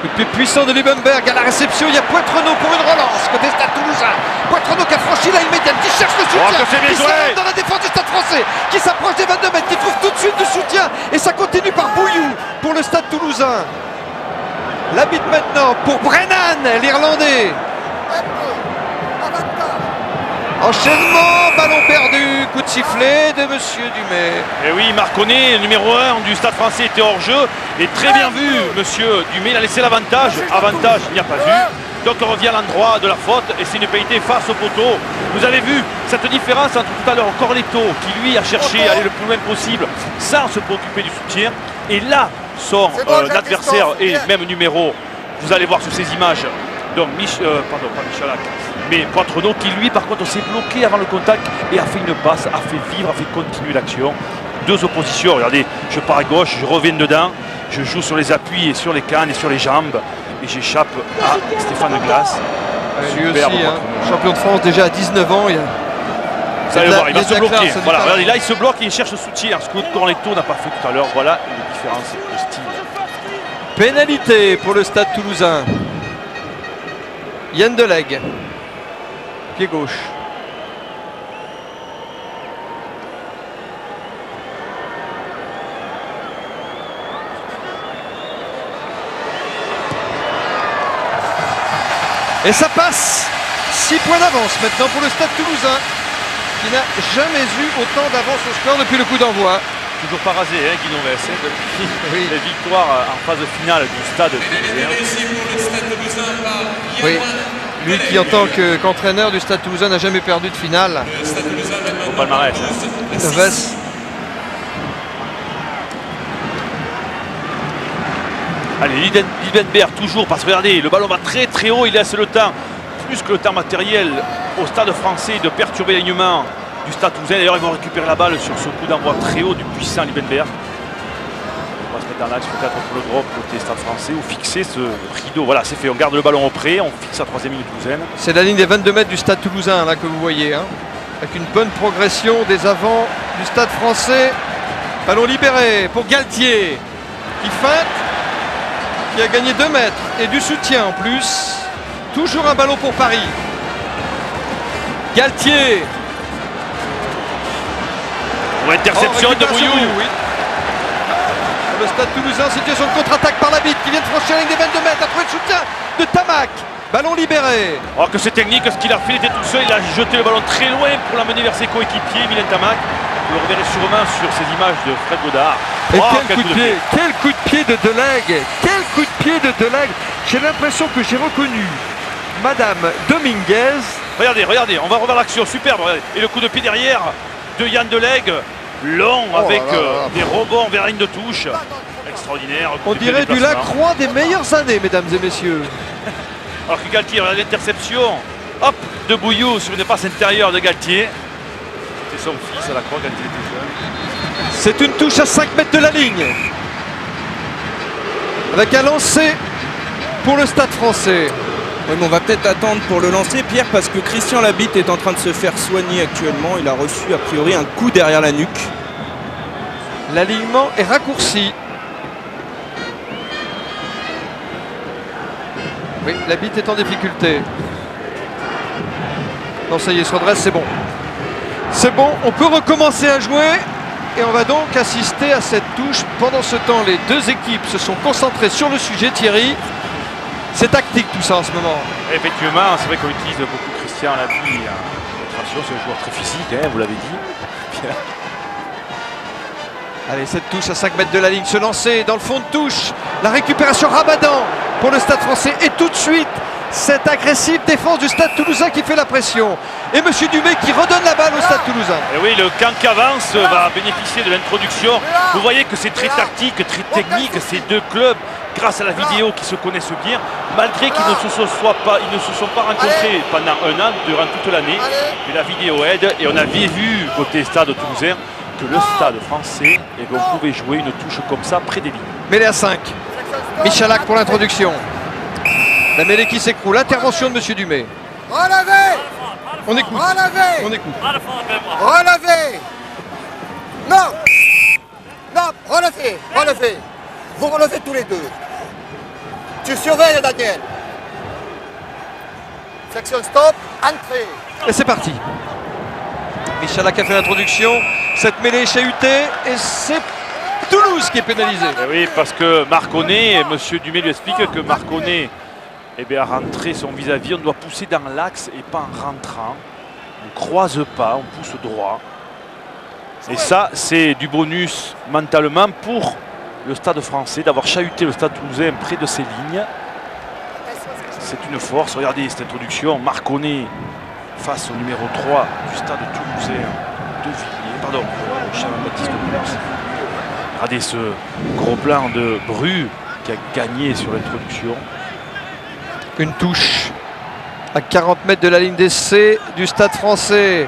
Coup de pied puissant de Liebenberg à la réception. Il y a Poitrenaud pour une relance côté Stade Toulousain. Poitrenaud qui a franchi la médiane, qui cherche le soutien, que c'est bien qui joué. s'arrête dans la défense du Stade Français, qui s'approche des 22 mètres, qui trouve tout de suite du soutien. Et ça continue par Bouillou pour le Stade Toulousain. La bite maintenant pour Brennan, l'Irlandais. Enchaînement, ballon perdu, coup de sifflet de Monsieur Dumais. Et oui, Marconnet, numéro 1 du Stade Français, était hors jeu. Et très bien vu, Monsieur Dumais, il a laissé l'avantage. Avantage, il n'y a pas eu. Donc on revient à l'endroit de la faute et c'est une pénalité face au poteau. Vous avez vu cette différence entre tout à l'heure Corletto qui lui a cherché à aller le plus loin possible sans se préoccuper du soutien. Et là, son adversaire et même numéro, vous allez voir sur ces images, donc pardon, pas Michalak, mais Poitrenaud qui lui par contre s'est bloqué avant le contact et a fait une passe, a fait vivre, a fait continuer l'action. Deux oppositions, regardez, je pars à gauche, je reviens dedans, je joue sur les appuis et sur les cannes et sur les jambes et j'échappe à Stéphane Glass. Lui aussi, hein, champion de France déjà à 19 ans. Vous allez voir, il va se bloquer. Voilà, regardez, là il se bloque et il cherche le soutien. Ce que Corletto n'a pas fait tout à l'heure. Voilà une différence de style. Pénalité pour le Stade Toulousain. Yann Delegue, pied gauche. Et ça passe. 6 points d'avance maintenant pour le Stade Toulousain, qui n'a jamais eu autant d'avance au score depuis le coup d'envoi. Toujours pas rasé, hein, Guy Noves, depuis les victoires en phase finale du Stade Toulousain. Oui, lui qui en tant qu'entraîneur du Stade Toulousain n'a jamais perdu de finale. Au palmarès. Hein. Noves. Allez, Liebenberg toujours, parce que regardez, le ballon va très très haut, il laisse le temps, plus que le temps matériel, au Stade Français de perturber l'alignement du Stade Toulousain. D'ailleurs, ils vont récupérer la balle sur ce coup d'envoi très haut du puissant Liebenberg. On va se mettre dans l'axe peut-être pour le drop côté Stade Français ou fixer ce rideau. Voilà, c'est fait, on garde le ballon au près, on fixe la 3e minute toulousaine. C'est la ligne des 22 mètres du Stade Toulousain là que vous voyez, hein, avec une bonne progression des avants du Stade Français. Ballon libéré pour Galtier qui feinte, qui a gagné 2 mètres et du soutien en plus. Toujours un ballon pour Paris. Galtier. Pour interception de Bouillou. Oui. Le Stade Toulousain, situation de contre-attaque par la bite qui vient de franchir la ligne des 22 mètres. A trouvé le soutien de Tamac. Ballon libéré. Alors que c'est technique, ce qu'il a fait, il était tout seul, il a jeté le ballon très loin pour l'amener vers ses coéquipiers, Mylène Tamac. Vous le reverrez sûrement sur ces images de Fred Godard. Et quel coup de pied, quel coup de pied de Delegue, quel coup de pied de Delegue. J'ai l'impression que j'ai reconnu Madame Dominguez. Regardez, on va revoir l'action, superbe. Regardez. Et le coup de pied derrière de Yann Delegue, long avec des rebonds vers la ligne de touche. Extraordinaire. On dirait du Lacroix des meilleures années, mesdames et messieurs. Alors que Galtier, regardez l'interception, hop, de Bouillou sur une passe intérieure de Galtier. C'était son fils à Lacroix quand il était jeune. C'est une touche à 5 mètres de la ligne. Avec un lancer pour le Stade Français. Oui, mais on va peut-être attendre pour le lancer, Pierre, parce que Christian Labitte est en train de se faire soigner actuellement. Il a reçu a priori un coup derrière la nuque. L'alignement est raccourci. Oui, Labitte est en difficulté. Non, ça y est, se redresse, c'est bon. C'est bon, on peut recommencer à jouer. Et on va donc assister à cette touche. Pendant ce temps, les deux équipes se sont concentrées sur le sujet, Thierry. C'est tactique tout ça en ce moment. Effectivement, c'est vrai qu'on utilise beaucoup Christian Labitte en démonstration. C'est un joueur très physique, hein, vous l'avez dit. Pierre. Allez, cette touche à 5 mètres de la ligne, se lancer dans le fond de touche. La récupération Ramadan pour le Stade Français. Et tout de suite, cette agressive défense du Stade Toulousain qui fait la pression. Et Monsieur Dumais qui redonne la balle au Stade Toulousain. Et oui, le camp qui avance va bénéficier de l'introduction. Vous voyez que c'est très tactique, très technique. Ces deux clubs, grâce à la vidéo, qui se connaissent bien, malgré qu'ils ne se sont pas rencontrés pendant un an, durant toute l'année. Mais la vidéo aide. Et on avait vu côté Stade Toulousain que le Stade Français, et qu'on pouvait jouer une touche comme ça près des lignes. Mêlée à 5. Michalak pour l'introduction. La mêlée qui s'écroule. Intervention de Monsieur Dumais. Relevez. On écoute. Relevez. On écoute. Relevez. Non. Non, relevez. Relevez. Vous relevez tous les deux. Tu surveilles, Daniel. Section stop, entrée. Et c'est parti. Michalak a fait l'introduction. Cette mêlée est chahutée et c'est Toulouse qui est pénalisé. Eh oui, parce que Marconnet, monsieur Dumais lui explique que Marconnet a rentré son vis-à-vis. On doit pousser dans l'axe et pas en rentrant. On ne croise pas, on pousse droit. Et ça, c'est du bonus mentalement pour le Stade français, d'avoir chahuté le Stade toulousain près de ses lignes. C'est une force. Regardez cette introduction. Marconnet face au numéro 3 du Stade toulousain de Villiers. Pardon, Jean-Baptiste Toulouse. Regardez ce gros plan de Bru qui a gagné sur l'introduction. Une touche à 40 mètres de la ligne d'essai du Stade français.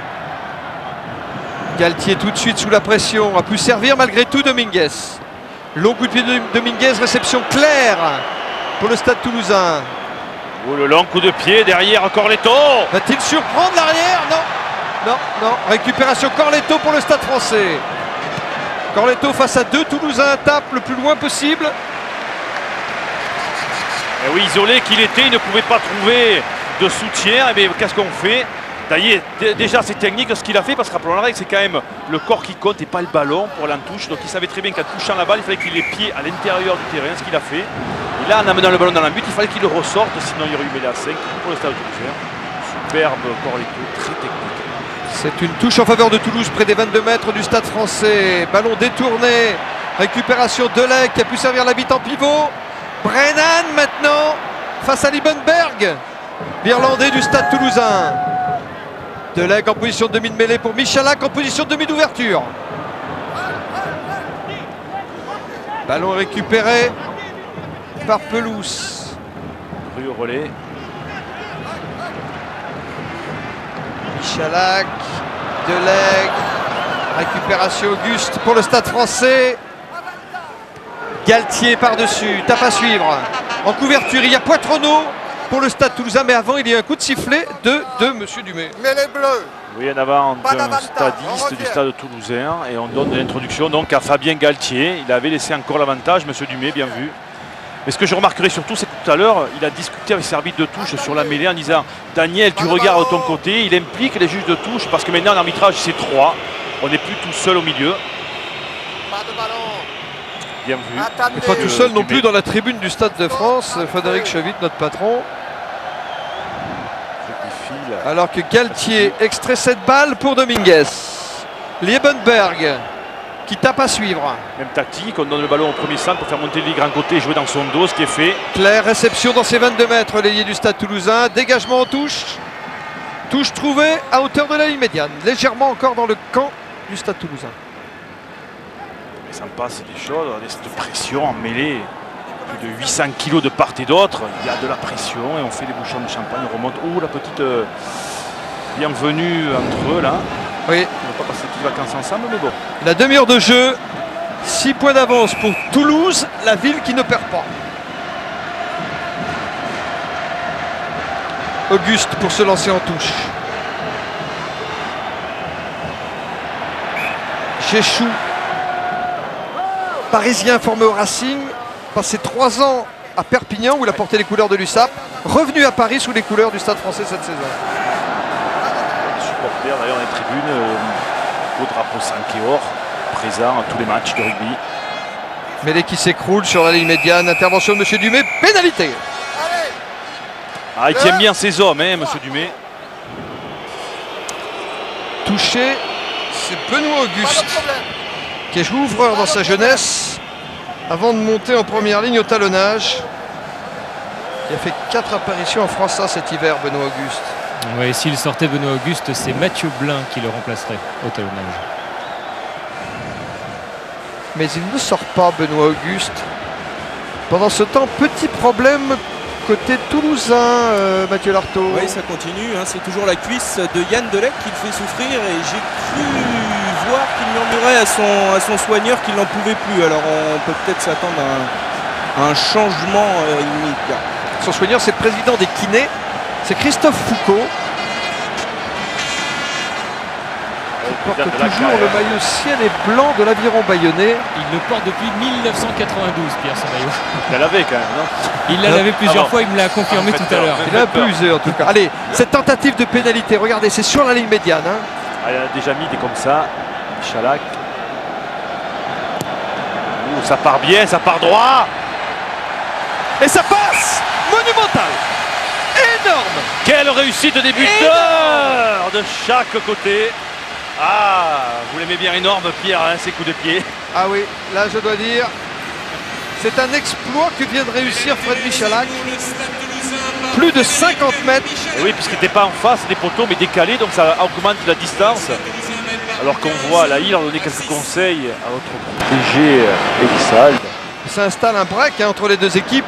Galtier tout de suite sous la pression. A pu servir malgré tout Dominguez. Long coup de pied de Dominguez. Réception claire pour le Stade toulousain. Oh, le long coup de pied derrière Corletto. Va-t-il surprendre l'arrière? Non. Non. Récupération Corletto pour le Stade français. Corletto face à 2 Toulousains, tape le plus loin possible. Et oui, isolé qu'il était, il ne pouvait pas trouver de soutien. Et bien, qu'est-ce qu'on fait? D'ailleurs, déjà c'est technique ce qu'il a fait, parce que rappelons la règle, c'est quand même le corps qui compte et pas le ballon pour l'entouche. Donc il savait très bien qu'en touchant la balle, il fallait qu'il ait les pieds à l'intérieur du terrain, ce qu'il a fait. Et là, en amenant le ballon dans la but, il fallait qu'il le ressorte, sinon il y aurait eu mêlée à 5 pour le Stade toulousain. Superbe Corletto, très technique. C'est une touche en faveur de Toulouse près des 22 mètres du Stade français. Ballon détourné. Récupération Delec qui a pu servir l'habitant pivot. Brennan maintenant face à Liebenberg, l'Irlandais du Stade toulousain. Delec en position de demi de mêlée pour Michalak en position de demi d'ouverture. Ballon récupéré par Pelouse. Rue au relais. Michalak, Delec, récupération Auguste pour le Stade français. Galtier par-dessus, tape à suivre. En couverture, il y a Poitronneau pour le Stade toulousain, mais avant, il y a un coup de sifflet de monsieur Dumais. Mais les bleus. Oui, en avant Pas d'un d'avantage, on stadiste revient. du Stade toulousain. Et on donne l'introduction donc à Fabien Galtier. Il avait laissé encore l'avantage, monsieur Dumais, bien vu. Mais ce que je remarquerai surtout, c'est que tout à l'heure, il a discuté avec ses arbitres de touche sur la mêlée en disant « Daniel, tu regardes de ton côté ». Il implique les juges de touche parce que maintenant, en arbitrage, c'est 3. On n'est plus tout seul au milieu. Pas de ballon. Bien vu. Attendez. Et pas tout seul non Dumais. plus dans la tribune du Stade de France, Frédéric Chevit, notre patron. File. Alors que Galtier extrait cette balle pour Dominguez. Liebenberg qui tape à suivre. Même tactique, on donne le ballon au premier centre pour faire monter les grands côtés et jouer dans son dos, ce qui est fait. Claire réception dans ses 22 mètres, l'ailier du Stade toulousain. Dégagement en touche. Touche trouvée à hauteur de la ligne médiane. Légèrement encore dans le camp du Stade toulousain. Mais ça me passe des choses, regardez cette pression en mêlée. Plus de 800 kilos de part et d'autre. Il y a de la pression et on fait des bouchons de champagne. On remonte. Oh, la petite bienvenue entre eux là. Oui, On ne va pas passer toutes les vacances ensemble, mais bon. la demi-heure de jeu. 6 points d'avance pour Toulouse, la ville qui ne perd pas. Auguste pour se lancer en touche. Jéchou, parisien formé au Racing, passé 3 ans à Perpignan où il a porté les couleurs de l'USAP, revenu à Paris sous les couleurs du Stade français cette saison. Les supporters d'ailleurs dans les tribunes, au drapeau 5 et or, présent à tous les matchs de rugby. Mêlée qui s'écroule sur la ligne médiane, intervention de M. Dumais, pénalité. Allez. Ah, il tient bien ses hommes, hein, monsieur Dumais. Touché, c'est Benoît Pas Auguste de problème. qui est joué ouvreur dans sa jeunesse avant de monter en première ligne au talonnage. Il a fait 4 apparitions en France A cet hiver, Benoît Auguste. Ouais, s'il sortait Benoît Auguste, c'est Mathieu Blin qui le remplacerait au talonnage. Mais il ne sort pas, Benoît Auguste. Pendant ce temps, petit problème côté toulousain, Mathieu Lartaud. Oui, ça continue, hein. C'est toujours la cuisse de Yann Delec qui le fait souffrir et j'ai cru voir qu'il murmurait à son soigneur qu'il n'en pouvait plus. Alors on peut peut-être s'attendre à un changement immédiat. Son soigneur, c'est le président des kinés, c'est Christophe Foucault. porte toujours le maillot ciel et blanc de l'Aviron Bayonnais. Il le porte depuis 1992, Pierre, ce maillot. Il l'avait quand même, non? Il l'a lavé plusieurs fois, il me l'a confirmé tout à l'heure. Il a un peu usé en tout cas. Allez, cette tentative de pénalité, regardez, c'est sur la ligne médiane. Hein. Ah, il a déjà mis des comme ça. Michalak. Ça part bien, ça part droit. Et ça passe. Monumental. Énorme. Quelle réussite de débuteur de chaque côté. Ah, vous l'aimez bien énorme, Pierre, hein, ces coups de pied. Ah oui, là je dois dire, c'est un exploit que vient de réussir Fred Michalak. Plus de 50 mètres. Et oui, puisqu'il n'était pas en face des poteaux, mais décalé, donc ça augmente la distance. Alors qu'on voit là, il a donné quelques conseils à notre protégé Elissalde. Il s'installe un break hein, entre les deux équipes.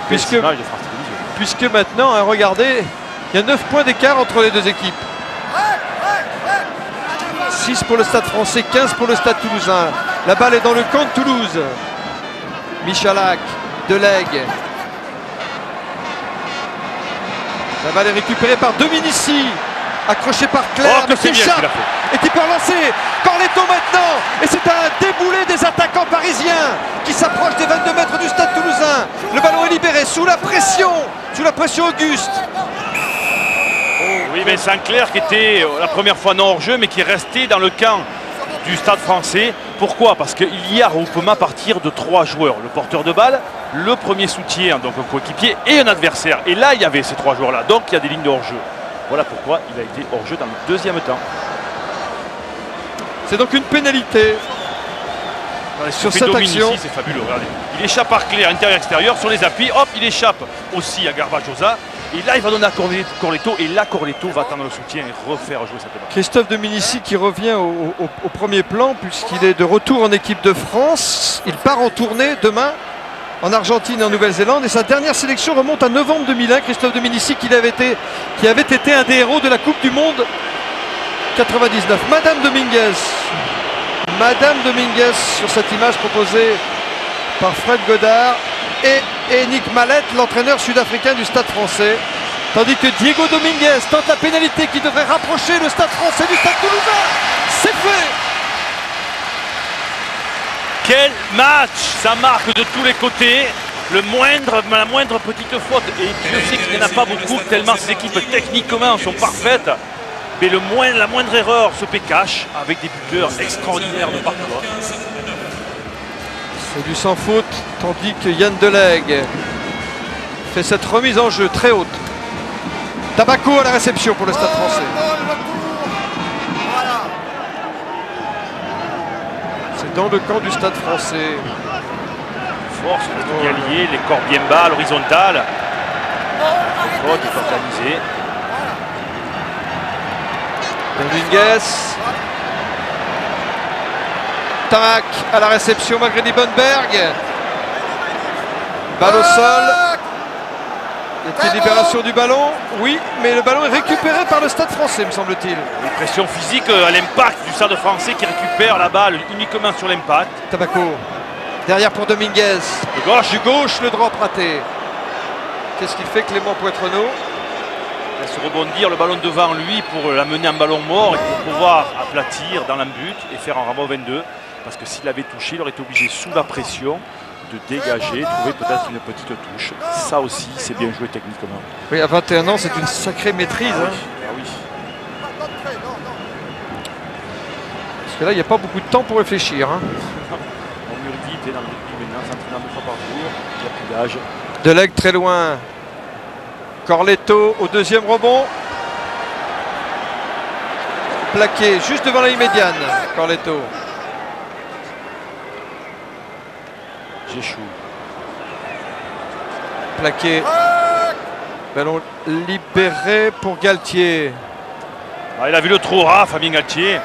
Puisque maintenant, hein, regardez, il y a 9 points d'écart entre les deux équipes. 6 pour le Stade Français, 15 pour le Stade Toulousain. La balle est dans le camp de Toulouse. Michalak, Delegue. La balle est récupérée par Dominici. Accroché par Claire, mais qui échappe et qui peut relancer. Corletto maintenant. Et c'est un déboulé des attaquants parisiens qui s'approchent des 22 mètres du Stade Toulousain. Le ballon est libéré sous la pression Auguste. Oui, mais Saint-Clair qui était la première fois non hors-jeu, mais qui est resté dans le camp du Stade Français. Pourquoi? Parce qu'il y a regroupement à partir de 3 joueurs. Le porteur de balle, le premier soutien, donc un coéquipier, et un adversaire. Et là, il y avait ces 3 joueurs-là. Donc, il y a des lignes de hors-jeu. Voilà pourquoi il a été hors-jeu dans le deuxième temps. C'est donc une pénalité sur cette action. C'est fabuleux, regardez. Il échappe par Claire, intérieur-extérieur, sur les appuis. Hop, il échappe aussi à Garbajosa. Et là, il va donner à Corletto. Et là, Corletto va attendre le soutien et refaire jouer cette balle. Christophe Dominici qui revient au premier plan puisqu'il est de retour en équipe de France. Il part en tournée demain en Argentine et en Nouvelle-Zélande. Et sa dernière sélection remonte à novembre 2001. Christophe Dominici qui avait été un des héros de la Coupe du Monde 99. Madame Dominguez sur cette image proposée par Fred Godard et Nick Mallette, l'entraîneur sud-africain du Stade Français. Tandis que Diego Dominguez tente la pénalité qui devrait rapprocher le Stade Français du Stade Toulousain. C'est fait. Quel match! Ça marque de tous les côtés. La moindre petite faute, et Dieu sait qu'il n'y en a pas beaucoup, tellement ces équipes techniquement sont parfaites. Mais la moindre erreur se paie cash avec des buteurs extraordinaires de partout. C'est du sans faute, tandis que Yann Delegue fait cette remise en jeu très haute. Tabaco à la réception pour le Stade Français. C'est dans le camp du Stade Français. Force, le allié, les corps bien bas, l'horizontale. Le faute est organisé. Dominguez. Tamac à la réception malgré Bonberg. Balle au sol. Y a-t-il libération du ballon? Oui, mais le ballon est récupéré par le Stade Français, me semble-t-il. Une pression physique à l'impact du Stade Français qui récupère la balle uniquement sur l'impact. Tabaco. Derrière pour Dominguez. Du gauche, le drop raté. Qu'est-ce qu'il fait Clément Poitrenaud? Il laisse rebondir le ballon devant lui pour l'amener en ballon mort et pour pouvoir aplatir dans l'embut et faire un Ramon 22. Parce que s'il avait touché, il aurait été obligé sous la pression de dégager, trouver peut-être une petite touche. Ça aussi, c'est bien joué techniquement. Oui, à 21 ans, c'est une sacrée maîtrise. Ah oui. Hein. Ah oui. Parce que là, il n'y a pas beaucoup de temps pour réfléchir. Hein. On mûrit vite et dans le rugby maintenant, s'entraîne 2 fois par jour. Il n'y a plus d'âge. Delegue très loin. Corletto au deuxième rebond. Plaqué juste devant la ligne médiane. Corletto. J'échoue. Plaqué. Ballon libéré pour Galtier. Ah, il a vu le trou, Fabien Galtier.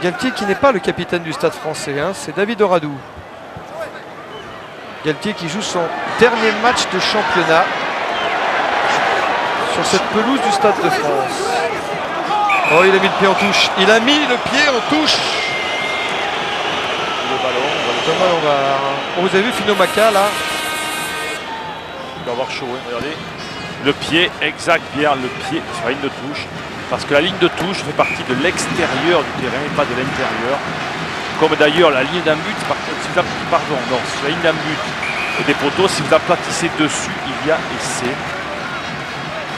Galtier qui n'est pas le capitaine du Stade Français, hein, c'est David Oradou. Galtier qui joue son dernier match de championnat sur cette pelouse du Stade de France. Oh, il a mis le pied en touche. Il a mis le pied en touche. Le ballon, Oh, vous avez vu Fino Maca là? il va avoir chaud, hein, regardez. Le pied, exact, Pierre, le pied sur la ligne de touche. Parce que la ligne de touche fait partie de l'extérieur du terrain et pas de l'intérieur. Comme d'ailleurs la ligne d'un but, si la ligne d'un but et des poteaux, si vous aplatissez dessus, il y a essai.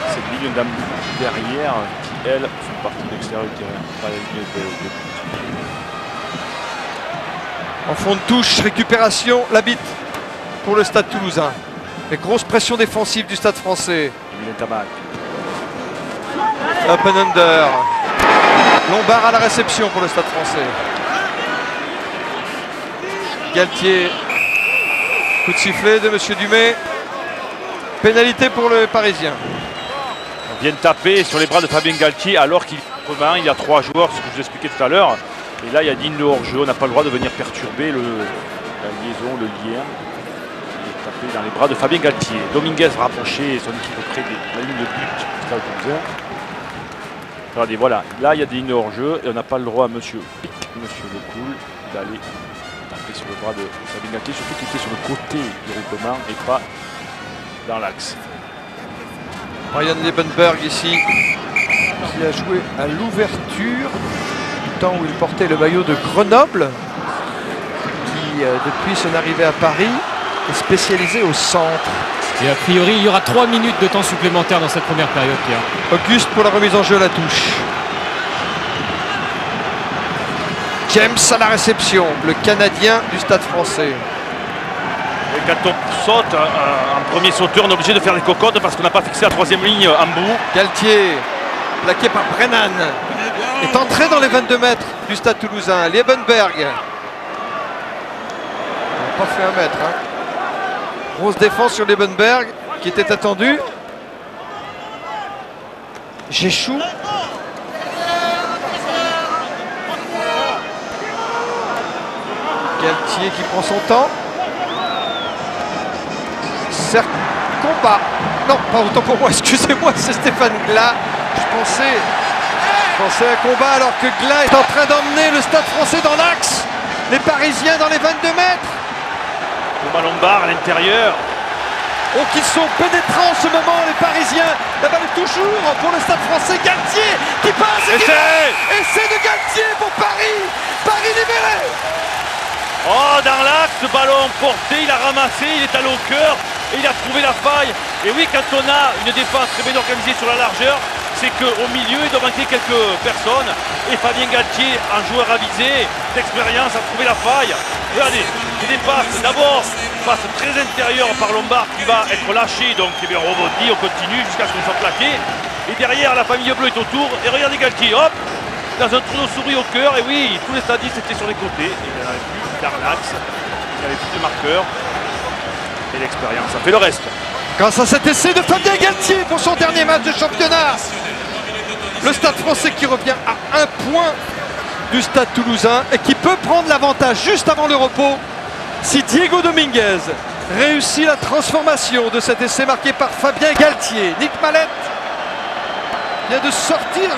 Cette ligne d'un but derrière qui, elle, fait partie de l'extérieur du terrain, pas la ligne de but. En fond de touche, récupération, la bite pour le Stade Toulousain. Les grosses pressions défensives du Stade Français. Emile Ntamak. Up and under. Lombard à la réception pour le Stade Français. Galtier. Coup de sifflet de Monsieur Dumais. Pénalité pour le Parisien. On vient de taper sur les bras de Fabien Galtier alors qu'il y a 3 joueurs, ce que je vous expliquais tout à l'heure. Et là, il y a digne de hors-jeu. On n'a pas le droit de venir perturber la liaison, le lien. Il est tapé dans les bras de Fabien Galtier. Dominguez rapproché son équipe près de la ligne de but du Stade Toulousain. Regardez, voilà. Là, il y a des lignes de hors-jeu et on n'a pas le droit à Monsieur Pic, Monsieur Lecoul, d'aller taper sur le bras de Fabien Galtier, surtout qu'il était sur le côté du regroupement et pas dans l'axe. Ryan Liebenberg ici, qui a joué à l'ouverture du temps où il portait le maillot de Grenoble, qui depuis son arrivée à Paris est spécialisé au centre. Et a priori, il y aura 3 minutes de temps supplémentaire dans cette première période, Pierre. Auguste pour la remise en jeu à la touche. James à la réception, le Canadien du Stade Français. Et quand on saute en premier sauteur, on est obligé de faire des cocottes parce qu'on n'a pas fixé la 3e ligne en bout. Galtier, plaqué par Brennan, est entré dans les 22 mètres du Stade Toulousain. Liebenberg. Il n'a pas fait 1 mètre. Grosse défense sur Liebenberg qui était attendu. Jéchou. Galtier qui prend son temps. Cercle, combat. Non, pas autant pour moi, excusez-moi, c'est Stéphane Glas. Je pensais à combat alors que Glas est en train d'emmener le Stade Français dans l'axe. Les Parisiens dans les 22 mètres. Thomas Lombard à l'intérieur. Oh, qu'ils sont pénétrants en ce moment, les Parisiens. La balle est toujours pour le Stade Français. Galtier qui passe. Et essai de Galtier pour Paris. Paris libéré. Oh, dans l'axe, ce ballon porté, il a ramassé, il est allé au cœur et il a trouvé la faille. Et oui, quand on a une défense très bien organisée sur la largeur, c'est qu'au milieu, il doit manquer quelques personnes. Et Fabien Galtier, un joueur avisé, d'expérience, a trouvé la faille. Regardez, il dépasse d'abord, passe très intérieur par Lombard qui va être lâché, donc eh bien, rebondit, on continue jusqu'à ce qu'on soit plaqué. Et derrière, la famille bleue est autour. Et regardez Galtier, hop, dans un trou de souris au cœur. Et oui, tous les stadistes étaient sur les côtés. Et il n'y en avait plus dans l'axe, il n'y avait plus de marqueur. Et l'expérience a fait le reste. Grâce à cet essai de Fabien Galtier pour son dernier match de championnat. Le Stade Français qui revient à 1 point du Stade Toulousain et qui peut prendre l'avantage juste avant le repos si Diego Dominguez réussit la transformation de cet essai marqué par Fabien Galtier. Nick Mallette vient de sortir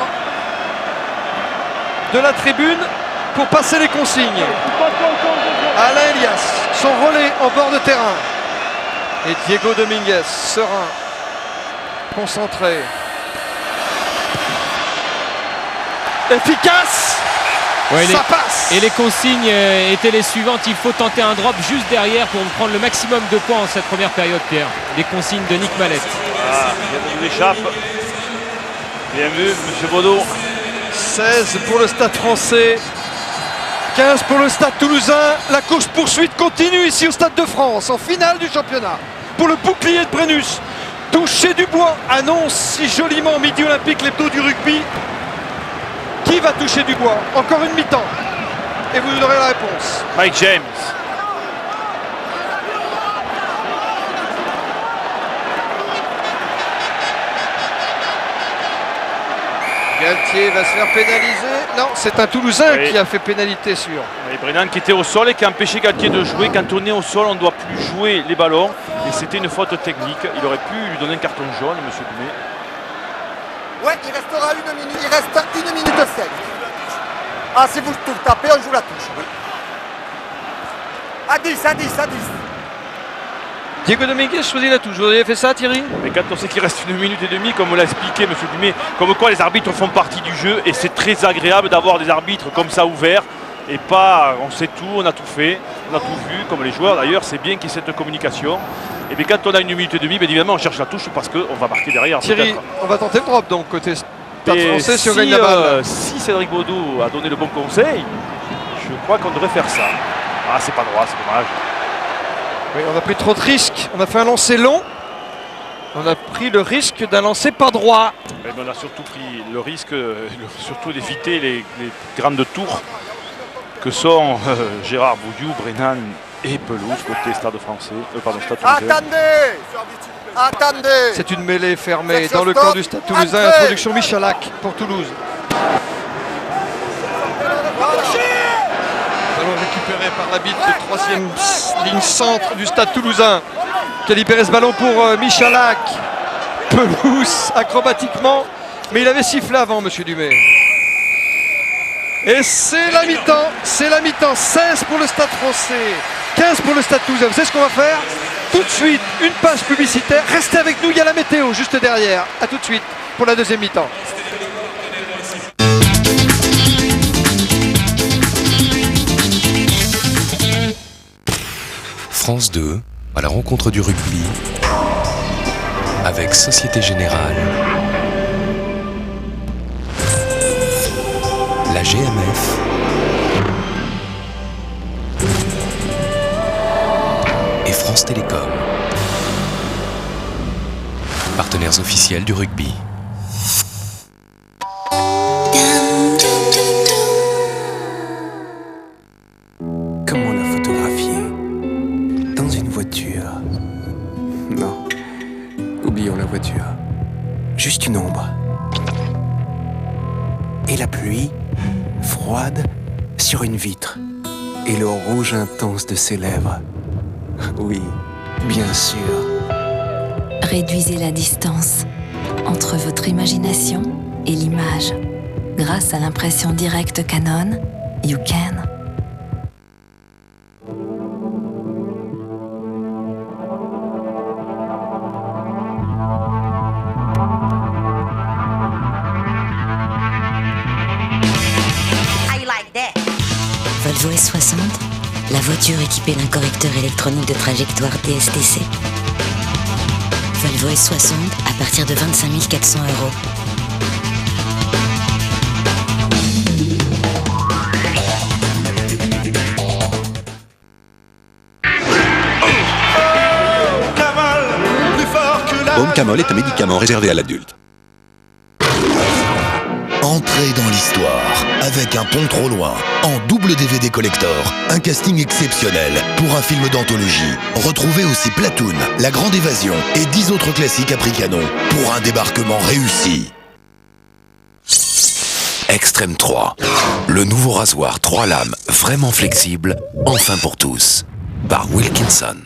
de la tribune pour passer les consignes. Alain Elias, son relais en bord de terrain. Et Diego Dominguez, serein, concentré. Efficace. Ouais, ça passe. Et les consignes étaient les suivantes. Il faut tenter un drop juste derrière pour prendre le maximum de points en cette première période, Pierre. Les consignes de Nick Mallette. Ah, il nous échappe. Bien vu, monsieur Baudot. 16 pour le Stade Français. 15 pour le Stade Toulousain. La course-poursuite continue ici au Stade de France, en finale du championnat. Pour le bouclier de Brennus. Touché du bois, annonce si joliment Midi Olympique, l'hebdo du rugby. Qui va toucher du bois? Encore une mi-temps. Et vous aurez la réponse. Mike James. Galtier va se faire pénaliser. Non, c'est un Toulousain Oui. qui a fait pénalité sur. Et Brennan qui était au sol et qui a empêché Galtier de jouer. Quand on est au sol, on ne doit plus jouer les ballons. Et c'était une faute technique. Il aurait pu lui donner un carton jaune, monsieur Dumais. Ouais, il restera 1 minute. Il reste 1 minute 7. Ah, si vous tout tapez, on joue la touche. Oui. À 10, à 10, à 10. Diego Dominguez choisit la touche. Vous avez fait ça, Thierry? Mais quand on sait qu'il reste 1 minute et demie, comme on l'a expliqué, M. Dumais, comme quoi les arbitres font partie du jeu et c'est très agréable d'avoir des arbitres comme ça ouverts et pas on sait tout, on a tout fait, on a tout vu, comme les joueurs d'ailleurs, c'est bien qu'il y ait cette communication. Et bien quand on a 1 minute et demie, bien évidemment on cherche la touche parce qu'on va marquer derrière. Thierry, on va tenter le drop donc côté Stade Et français si on gagne la balle. si Cédric Baudot a donné le bon conseil, je crois qu'on devrait faire ça. Ah, c'est pas droit, c'est dommage. Oui, on a pris trop de risques. On a fait un lancer long. On a pris le risque d'un lancer pas droit. Mais on a surtout pris le risque, surtout d'éviter les grandes tours que sont Gérard Boudiou, Brennan et Pelouse côté Stade français. Stade français. Attendez. C'est une mêlée fermée Action, dans le stop. camp du Stade Toulousain. Entrez. Introduction Michalak pour Toulouse. Ballon récupéré par l'arbitre de 3e ligne centre du Stade Toulousain qui a libéré ce ballon pour Michalak. Pelouse acrobatiquement, mais il avait sifflé avant, monsieur Dumais. Et c'est la mi-temps, 16 pour le Stade français, 15 pour le Stade Toulousain. Vous savez ce qu'on va faire? Tout de suite, une page publicitaire. Restez avec nous, il y a la météo juste derrière. A tout de suite pour la deuxième mi-temps. France 2, à la rencontre du rugby, avec Société Générale, la GMF et France Télécom, partenaires officiels du rugby. Comment la photographier? Dans une voiture? Non. Oublions la voiture. Juste une ombre. Et la pluie, froide, sur une vitre. Et le rouge intense de ses lèvres. Oui, bien sûr. Réduisez la distance entre votre imagination et l'image. Grâce à l'impression directe Canon, you can. Volvo S60, la voiture équipée d'un correcteur électronique de trajectoire DSTC. Volvo S60 à partir de 25 400 €. Baume Camol est un médicament réservé à l'adulte. Entrez dans l'histoire avec Un pont trop loin, en double DVD collector, un casting exceptionnel pour un film d'anthologie. Retrouvez aussi Platoon, La Grande Évasion et 10 autres classiques à prix canon pour un débarquement réussi. Extrême 3, le nouveau rasoir 3 lames vraiment flexible, enfin pour tous, par Wilkinson.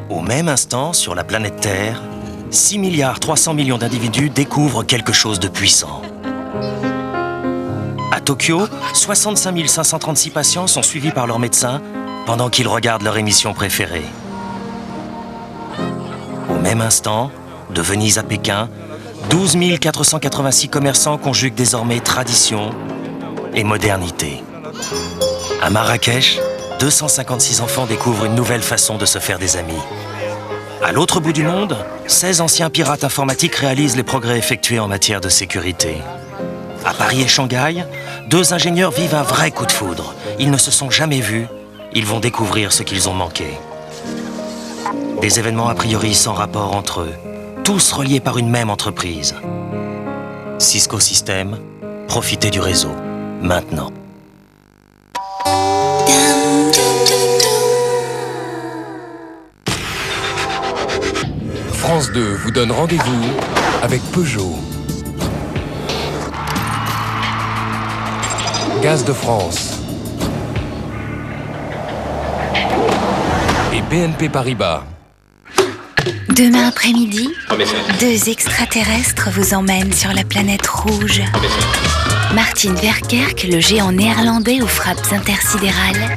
Au même instant, sur la planète Terre, 6 milliards 300 millions d'individus découvrent quelque chose de puissant. À Tokyo, 65 536 patients sont suivis par leurs médecins pendant qu'ils regardent leur émission préférée. Au même instant, de Venise à Pékin, 12 486 commerçants conjuguent désormais tradition et modernité. À Marrakech, 256 enfants découvrent une nouvelle façon de se faire des amis. À l'autre bout du monde, 16 anciens pirates informatiques réalisent les progrès effectués en matière de sécurité. À Paris et Shanghai, 2 ingénieurs vivent un vrai coup de foudre. Ils ne se sont jamais vus, ils vont découvrir ce qu'ils ont manqué. Des événements a priori sans rapport entre eux, tous reliés par une même entreprise. Cisco Systems, profitez du réseau. maintenant. France 2 vous donne rendez-vous avec Peugeot. Gaz de France. Et BNP Paribas. Demain après-midi, 2 extraterrestres vous emmènent sur la planète rouge. Martin Verkerk, le géant néerlandais aux frappes intersidérales.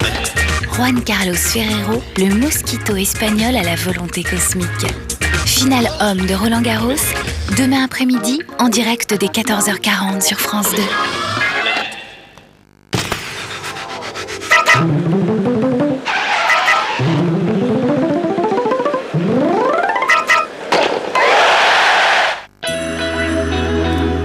Juan Carlos Ferrero, le mosquito espagnol à la volonté cosmique. Finale homme de Roland Garros, demain après-midi, en direct dès 14h40 sur France 2.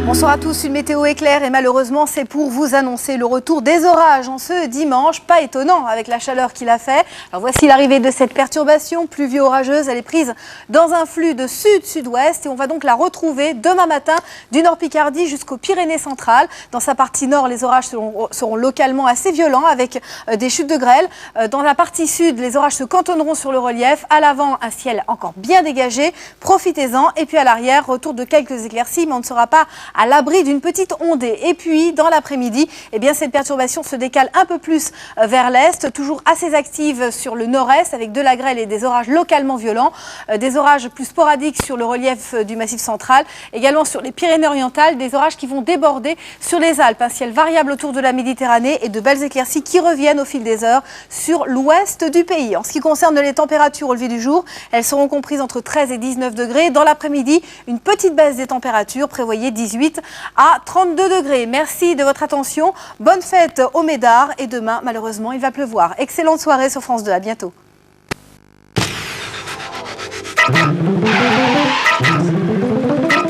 Bonsoir à tous, une météo éclair et malheureusement c'est pour vous annoncer le retour des orages en ce dimanche. Pas étonnant avec la chaleur qu'il a fait. Alors voici l'arrivée de cette perturbation pluvio-orageuse. Elle est prise dans un flux de sud-sud-ouest et on va donc la retrouver demain matin du Nord Picardie jusqu'aux Pyrénées centrales. Dans sa partie nord, les orages seront localement assez violents avec des chutes de grêle. Dans la partie sud, les orages se cantonneront sur le relief. À l'avant, un ciel encore bien dégagé. Profitez-en. Et puis à l'arrière, retour de quelques éclaircies, mais on ne sera pas à l'abri d'une petite ondée. Et puis, dans l'après-midi, eh bien, cette perturbation se décale un peu plus vers l'est, toujours assez active sur le nord-est, avec de la grêle et des orages localement violents, des orages plus sporadiques sur le relief du Massif central, également sur les Pyrénées-Orientales, des orages qui vont déborder sur les Alpes. Un ciel variable autour de la Méditerranée et de belles éclaircies qui reviennent au fil des heures sur l'ouest du pays. En ce qui concerne les températures au lever du jour, elles seront comprises entre 13 et 19 degrés. Dans l'après-midi, une petite baisse des températures, prévoyez 18 à 32 degrés. Merci de votre attention. Bonne fête au Médard et demain, malheureusement, il va pleuvoir. Excellente soirée sur France 2. À bientôt.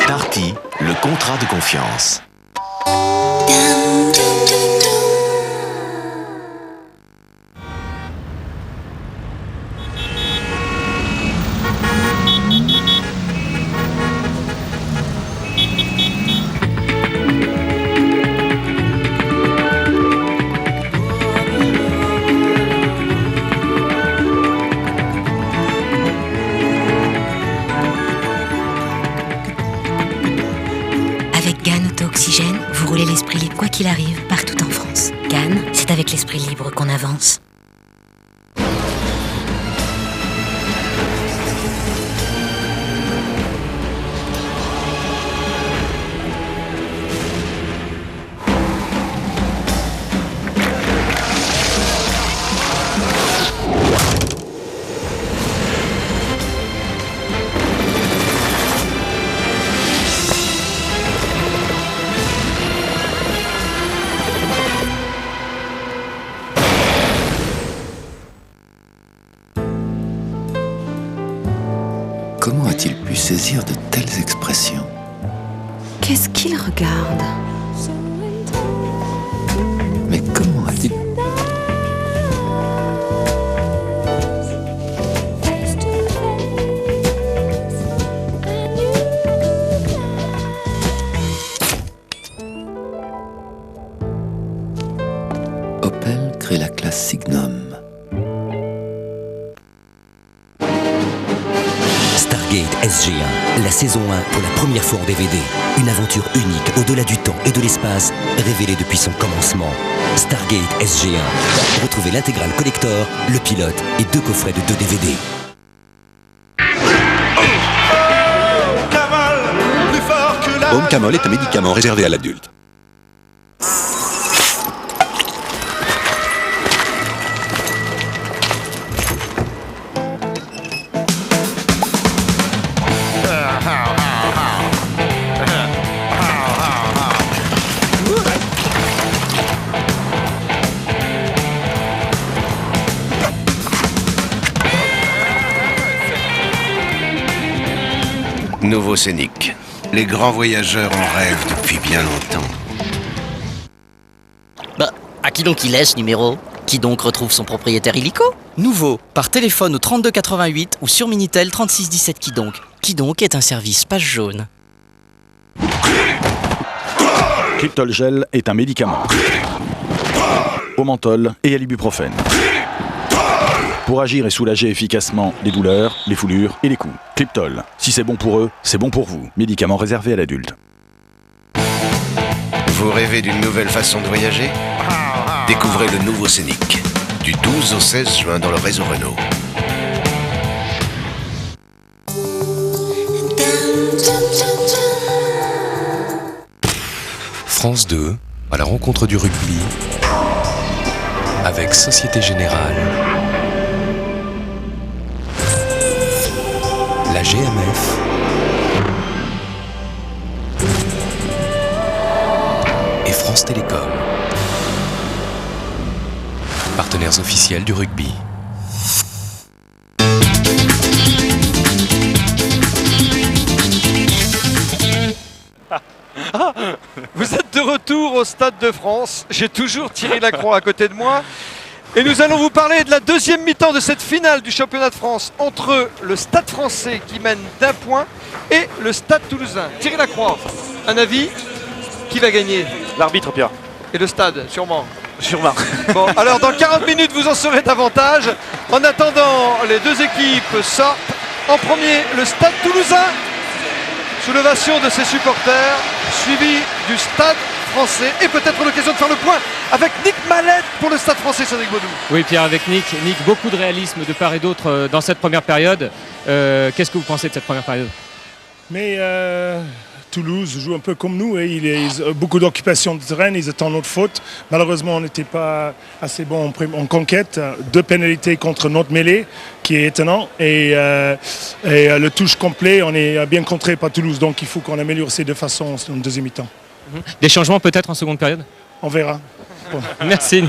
Darty, le contrat de confiance. Oxygène, vous roulez l'esprit libre quoi qu'il arrive, partout en France. Cannes, c'est avec l'esprit libre qu'on avance. Comment a-t-il pu saisir de telles expressions? Qu'est-ce qu'il regarde? Mais comment a-t-il... Opel crée la classe Signum. Stargate SG1, la saison 1 pour la première fois en DVD. Une aventure unique au-delà du temps et de l'espace, révélée depuis son commencement. Stargate SG1. Retrouvez l'intégrale collector, le pilote et 2 coffrets de 2 DVD. Baume Camol est un médicament réservé à l'adulte. Nouveau Scénic. Les grands voyageurs en rêvent depuis bien longtemps. Bah, à qui donc il laisse ce numéro? Qui donc retrouve son propriétaire illico? Nouveau, par téléphone au 3288 ou sur Minitel 3617 Qui donc? Qui donc est un service page jaune. Cryptol Gel est un médicament. Au menthol et à l'ibuprofène. Pour agir et soulager efficacement les douleurs, les foulures et les coups. Cryptol, si c'est bon pour eux, c'est bon pour vous. Médicament réservé à l'adulte. Vous rêvez d'une nouvelle façon de voyager? Découvrez le nouveau Scénic. Du 12 au 16 juin dans le réseau Renault. France 2, à la rencontre du rugby, avec Société Générale, la GMF, et France Télécom, partenaires officiels du rugby. Vous êtes de retour au Stade de France. J'ai toujours Thierry Lacroix à côté de moi. Et nous allons vous parler de la deuxième mi-temps de cette finale du championnat de France entre le Stade français qui mène d'1 point et le Stade toulousain. Thierry Lacroix, un avis? Qui va gagner? L'arbitre, Pierre. Et le Stade, sûrement. Sûrement. Bon, alors dans 40 minutes, vous en saurez davantage. En attendant, les deux équipes sortent. En premier, le Stade toulousain, sous l'ovation de ses supporters, suivi du Stade français. Et peut-être l'occasion de faire le point avec Nick Mallette pour le Stade français, Cédric Baudou. Oui, Pierre, avec Nick, beaucoup de réalisme de part et d'autre dans cette première période. Qu'est-ce que vous pensez de cette première période? Mais Toulouse joue un peu comme nous et ils ont beaucoup d'occupation de terrain, ils étaient en notre faute. Malheureusement, on n'était pas assez bon en conquête. 2 pénalités contre notre mêlée, qui est étonnant. Et le touche complet, on est bien contré par Toulouse. Donc il faut qu'on améliore ces deux façons en deuxième mi-temps. Des changements peut-être en seconde période? On verra. Bon. Merci.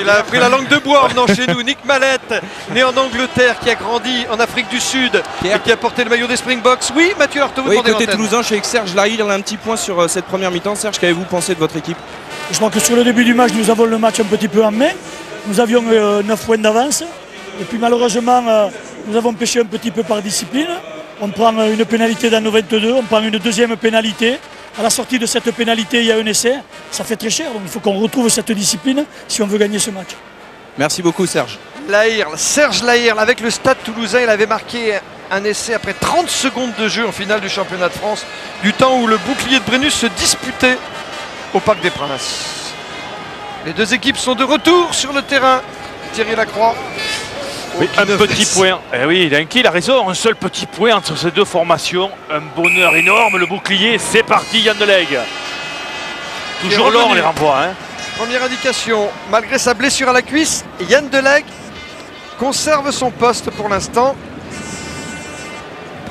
Il a pris la langue de bois en venant chez nous. Nick Mallette, né en Angleterre, qui a grandi en Afrique du Sud et qui a porté le maillot des Springboks. Oui, Mathieu Artaud, vous demandez côté toulousain, je suis avec Serge Lahir. Un petit point sur cette première mi-temps. Serge, qu'avez-vous pensé de votre équipe? Je crois que sur le début du match, nous avons le match un petit peu en main. Nous avions 9 points d'avance. Et puis malheureusement, nous avons pêché un petit peu par discipline. On prend une pénalité dans nos 22, on prend une deuxième pénalité. À la sortie de cette pénalité, il y a un essai. Ça fait très cher, donc il faut qu'on retrouve cette discipline si on veut gagner ce match. Merci beaucoup, Serge. Serge Lahir, avec le Stade toulousain, il avait marqué un essai après 30 secondes de jeu en finale du championnat de France, du temps où le bouclier de Brennus se disputait au Parc des Princes. Les deux équipes sont de retour sur le terrain. Thierry Lacroix. Oui, un petit point. Eh oui, il a raison. Un seul petit point entre ces deux formations. Un bonheur énorme. Le bouclier, c'est parti, Yann Delegue. Toujours long, les renvois. Hein. Première indication, malgré sa blessure à la cuisse, Yann Delegue conserve son poste pour l'instant.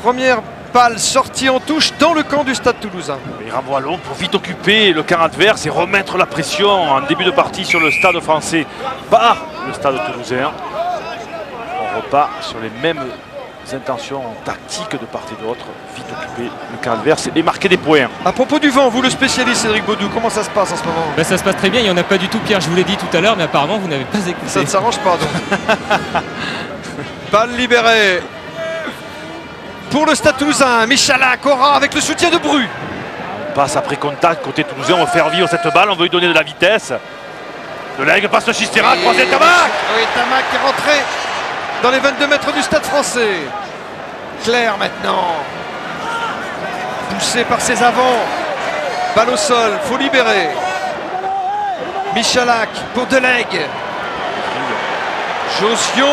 Première balle sortie en touche dans le camp du Stade toulousain. Il renvoie long pour vite occuper le camp adverse et remettre la pression en début de partie sur le Stade français par le Stade toulousain. On repart sur les mêmes intentions tactiques de part et d'autre, vite occuper le camp adverse et marquer des points. À propos du vent, vous le spécialiste Cédric Baudou, comment ça se passe en ce moment? Ça se passe très bien, il n'y en a pas du tout, Pierre, je vous l'ai dit tout à l'heure, mais apparemment vous n'avez pas écouté. Ça ne s'arrange pas donc. Balle libérée pour le Stade toulousain. Michalak aura avec le soutien de Bru. On passe après contact côté toulousain, on veut faire vivre cette balle, on veut lui donner de la vitesse. Delegue passe le Chistera, croisé Tamac. Oui, Tamac est rentré dans les 22 mètres du Stade français. Claire maintenant. Poussé par ses avants. Balle au sol, faut libérer. Michalak pour Delegue. Josion.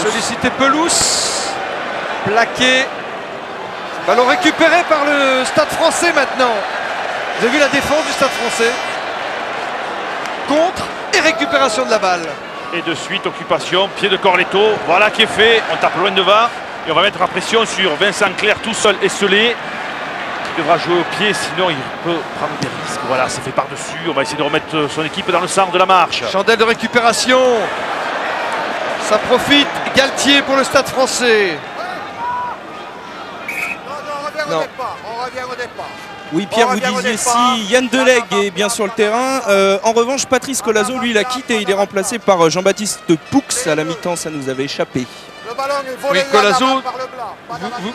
Sollicité Pelouse. Plaqué. Ballon récupéré par le Stade français maintenant. Vous avez vu la défense du Stade français? Contre et récupération de la balle. Et de suite, occupation, pied de Corletto. Voilà qui est fait. On tape loin devant. Et on va mettre la pression sur Vincent Clerc, tout seul esselé. Il devra jouer au pied, sinon il peut prendre des risques. Voilà, c'est fait par-dessus. On va essayer de remettre son équipe dans le centre de la marche. Chandelle de récupération. Ça profite. Galtier pour le Stade français. On revient au départ. Oui, Pierre, vous disiez si Yann Delegue est bien sur le terrain. En revanche, Patrice Colazo, lui, l'a quitté. Il est remplacé par Jean-Baptiste Poux. À la mi-temps, ça nous avait échappé. Oui, Colazo,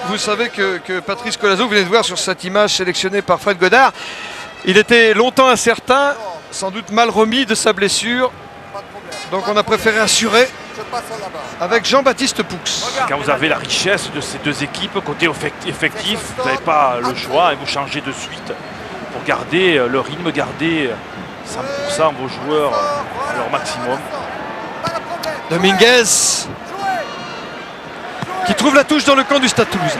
vous savez que Patrice Colazo, vous venez de voir sur cette image sélectionnée par Fred Godard, Il était longtemps incertain, sans doute mal remis de sa blessure. Donc on a préféré assurer avec Jean-Baptiste Poux. Quand vous avez la richesse de ces deux équipes, côté effectif, vous n'avez pas le choix et vous changez de suite pour garder le rythme, garder 100% vos joueurs à leur maximum. Dominguez qui trouve la touche dans le camp du Stade Toulousain.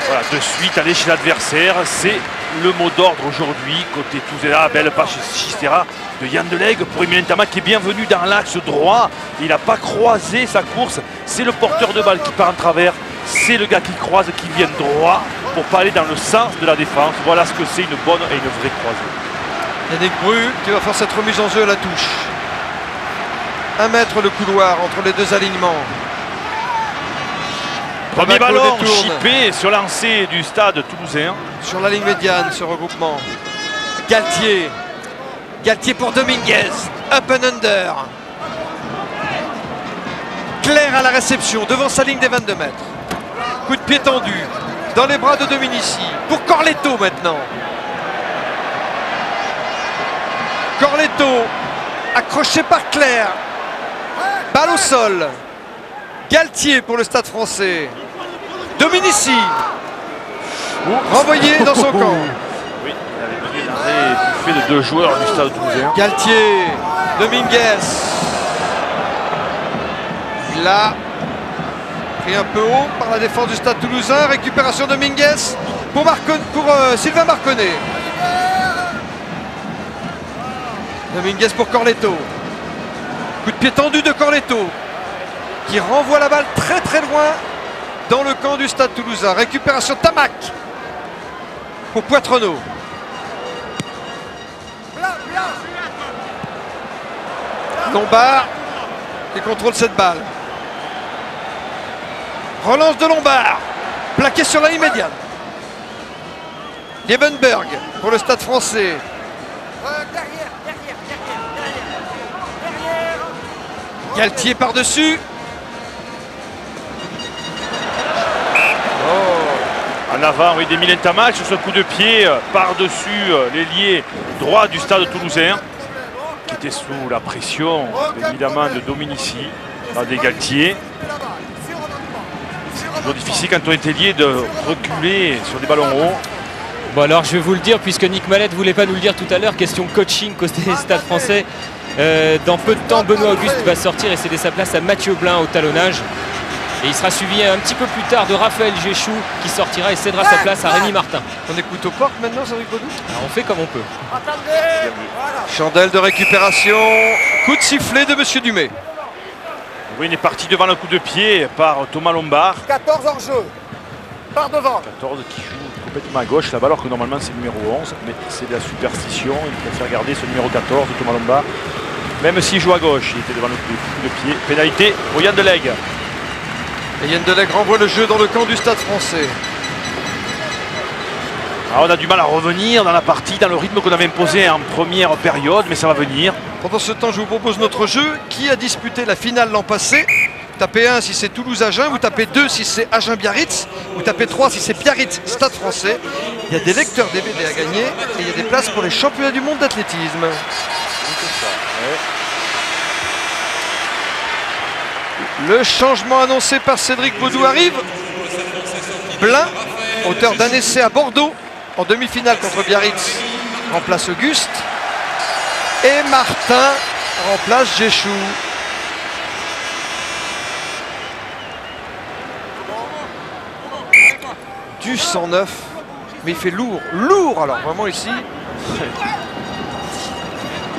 Voilà, de suite aller chez l'adversaire, c'est le mot d'ordre aujourd'hui. Côté Toulousain, belle passe Chistera de Yann Delegue pour Emilien Tamac qui est bienvenu dans l'axe droit. Il n'a pas croisé sa course, c'est le porteur de balle qui part en travers, c'est le gars qui croise, qui vient droit pour pas aller dans le sens de la défense. Voilà ce que c'est une bonne et une vraie croisée. Yannick Bru qui va faire cette remise en jeu à la touche. 1 mètre le couloir entre les deux alignements. Premier ballon chippé sur lancé du Stade Toulousain. Sur la ligne médiane, ce regroupement. Galtier. Galtier pour Dominguez. Up and under. Claire à la réception, devant sa ligne des 22 mètres. Coup de pied tendu dans les bras de Dominici. Pour Corletto maintenant. Corletto, accroché par Claire. Balle au sol. Galtier pour le Stade français. Dominici, renvoyé dans son camp. Oui, il avait donné l'arrêt fait de deux joueurs du Stade Toulousain. Galtier, Dominguez. Il a pris un peu haut par la défense du Stade Toulousain. Récupération Dominguez pour Sylvain Marconnet. Dominguez pour Corletto. Coup de pied tendu de Corletto qui renvoie la balle très très loin dans le camp du Stade Toulousain. Récupération Tamac pour Poitrenaud. Lombard qui contrôle cette balle. Relance de Lombard, plaqué sur la ligne médiane. Liebenberg pour le Stade français. Galtier par-dessus. En avant, oui, d'Emilien Tamac sur ce coup de pied par-dessus l'ailier droit du Stade Toulousain, qui était sous la pression évidemment de Dominici, des Galtier. C'est toujours difficile quand on est ailier de reculer sur des ballons hauts. Bon alors je vais vous le dire puisque Nick Mallette ne voulait pas nous le dire tout à l'heure, question coaching côté Stade français. Dans peu de temps, Benoît Auguste va sortir et céder sa place à Mathieu Blin au talonnage. Et il sera suivi un petit peu plus tard de Raphaël Géchou qui sortira et cédera sa place à Rémi Martin. On écoute aux portes maintenant, Cédric Baudou. Alors on fait comme on peut. Chandelle de récupération. Coup de sifflet de Monsieur Dumais. Oui, il est parti devant le coup de pied par Thomas Lombard. 14 en jeu. Par devant. 14 qui joue complètement à gauche là-bas alors que normalement c'est le numéro 11. Mais c'est de la superstition. Il préfère garder ce numéro 14 de Thomas Lombard. Même s'il joue à gauche, il était devant le coup de pied. Pénalité pour Yann Delegue. Et Yann Delegue renvoie le jeu dans le camp du Stade français. Alors on a du mal à revenir dans la partie, dans le rythme qu'on avait imposé en première période, mais ça va venir. Pendant ce temps, je vous propose notre jeu. Qui a disputé la finale l'an passé? Tapez 1 si c'est Toulouse-Agen, vous tapez 2 si c'est Agen-Biarritz, vous tapez 3 si c'est Biarritz-Stade français. Il y a des lecteurs DVD à gagner et il y a des places pour les championnats du monde d'athlétisme. Le changement annoncé par Cédric Baudou arrive. Blin, auteur d'un essai à Bordeaux en demi-finale contre Biarritz, remplace Auguste. Et Martin remplace Géchou. Du 109, mais il fait lourd, alors vraiment ici.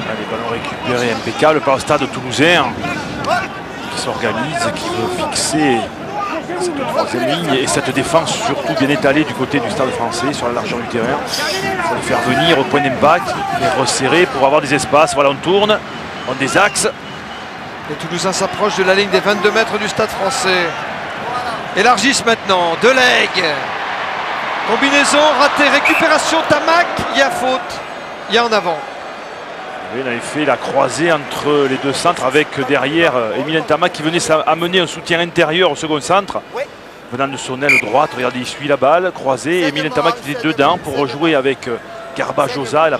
Les ballons récupérés impeccable par le Stade Toulousain qui s'organise, qui veut fixer cette troisième ligne et cette défense surtout bien étalée du côté du Stade français sur la largeur du terrain. Il faut les faire venir au point d'impact, les resserrer pour avoir des espaces. Voilà, on tourne, on des axes. Les Toulousains s'approchent de la ligne des 22 mètres du Stade français. Élargissent maintenant, Delegue. Combinaison ratée, récupération Tamac, il y a faute, il y a en avant. Oui, on avait fait la croisée entre les deux centres avec derrière Emilien Tamac qui venait amener un soutien intérieur au second centre. Venant de son aile droite, regardez, il suit la balle, croisée, et Emilien Tamac était dedans pour rejouer avec Garbajosa.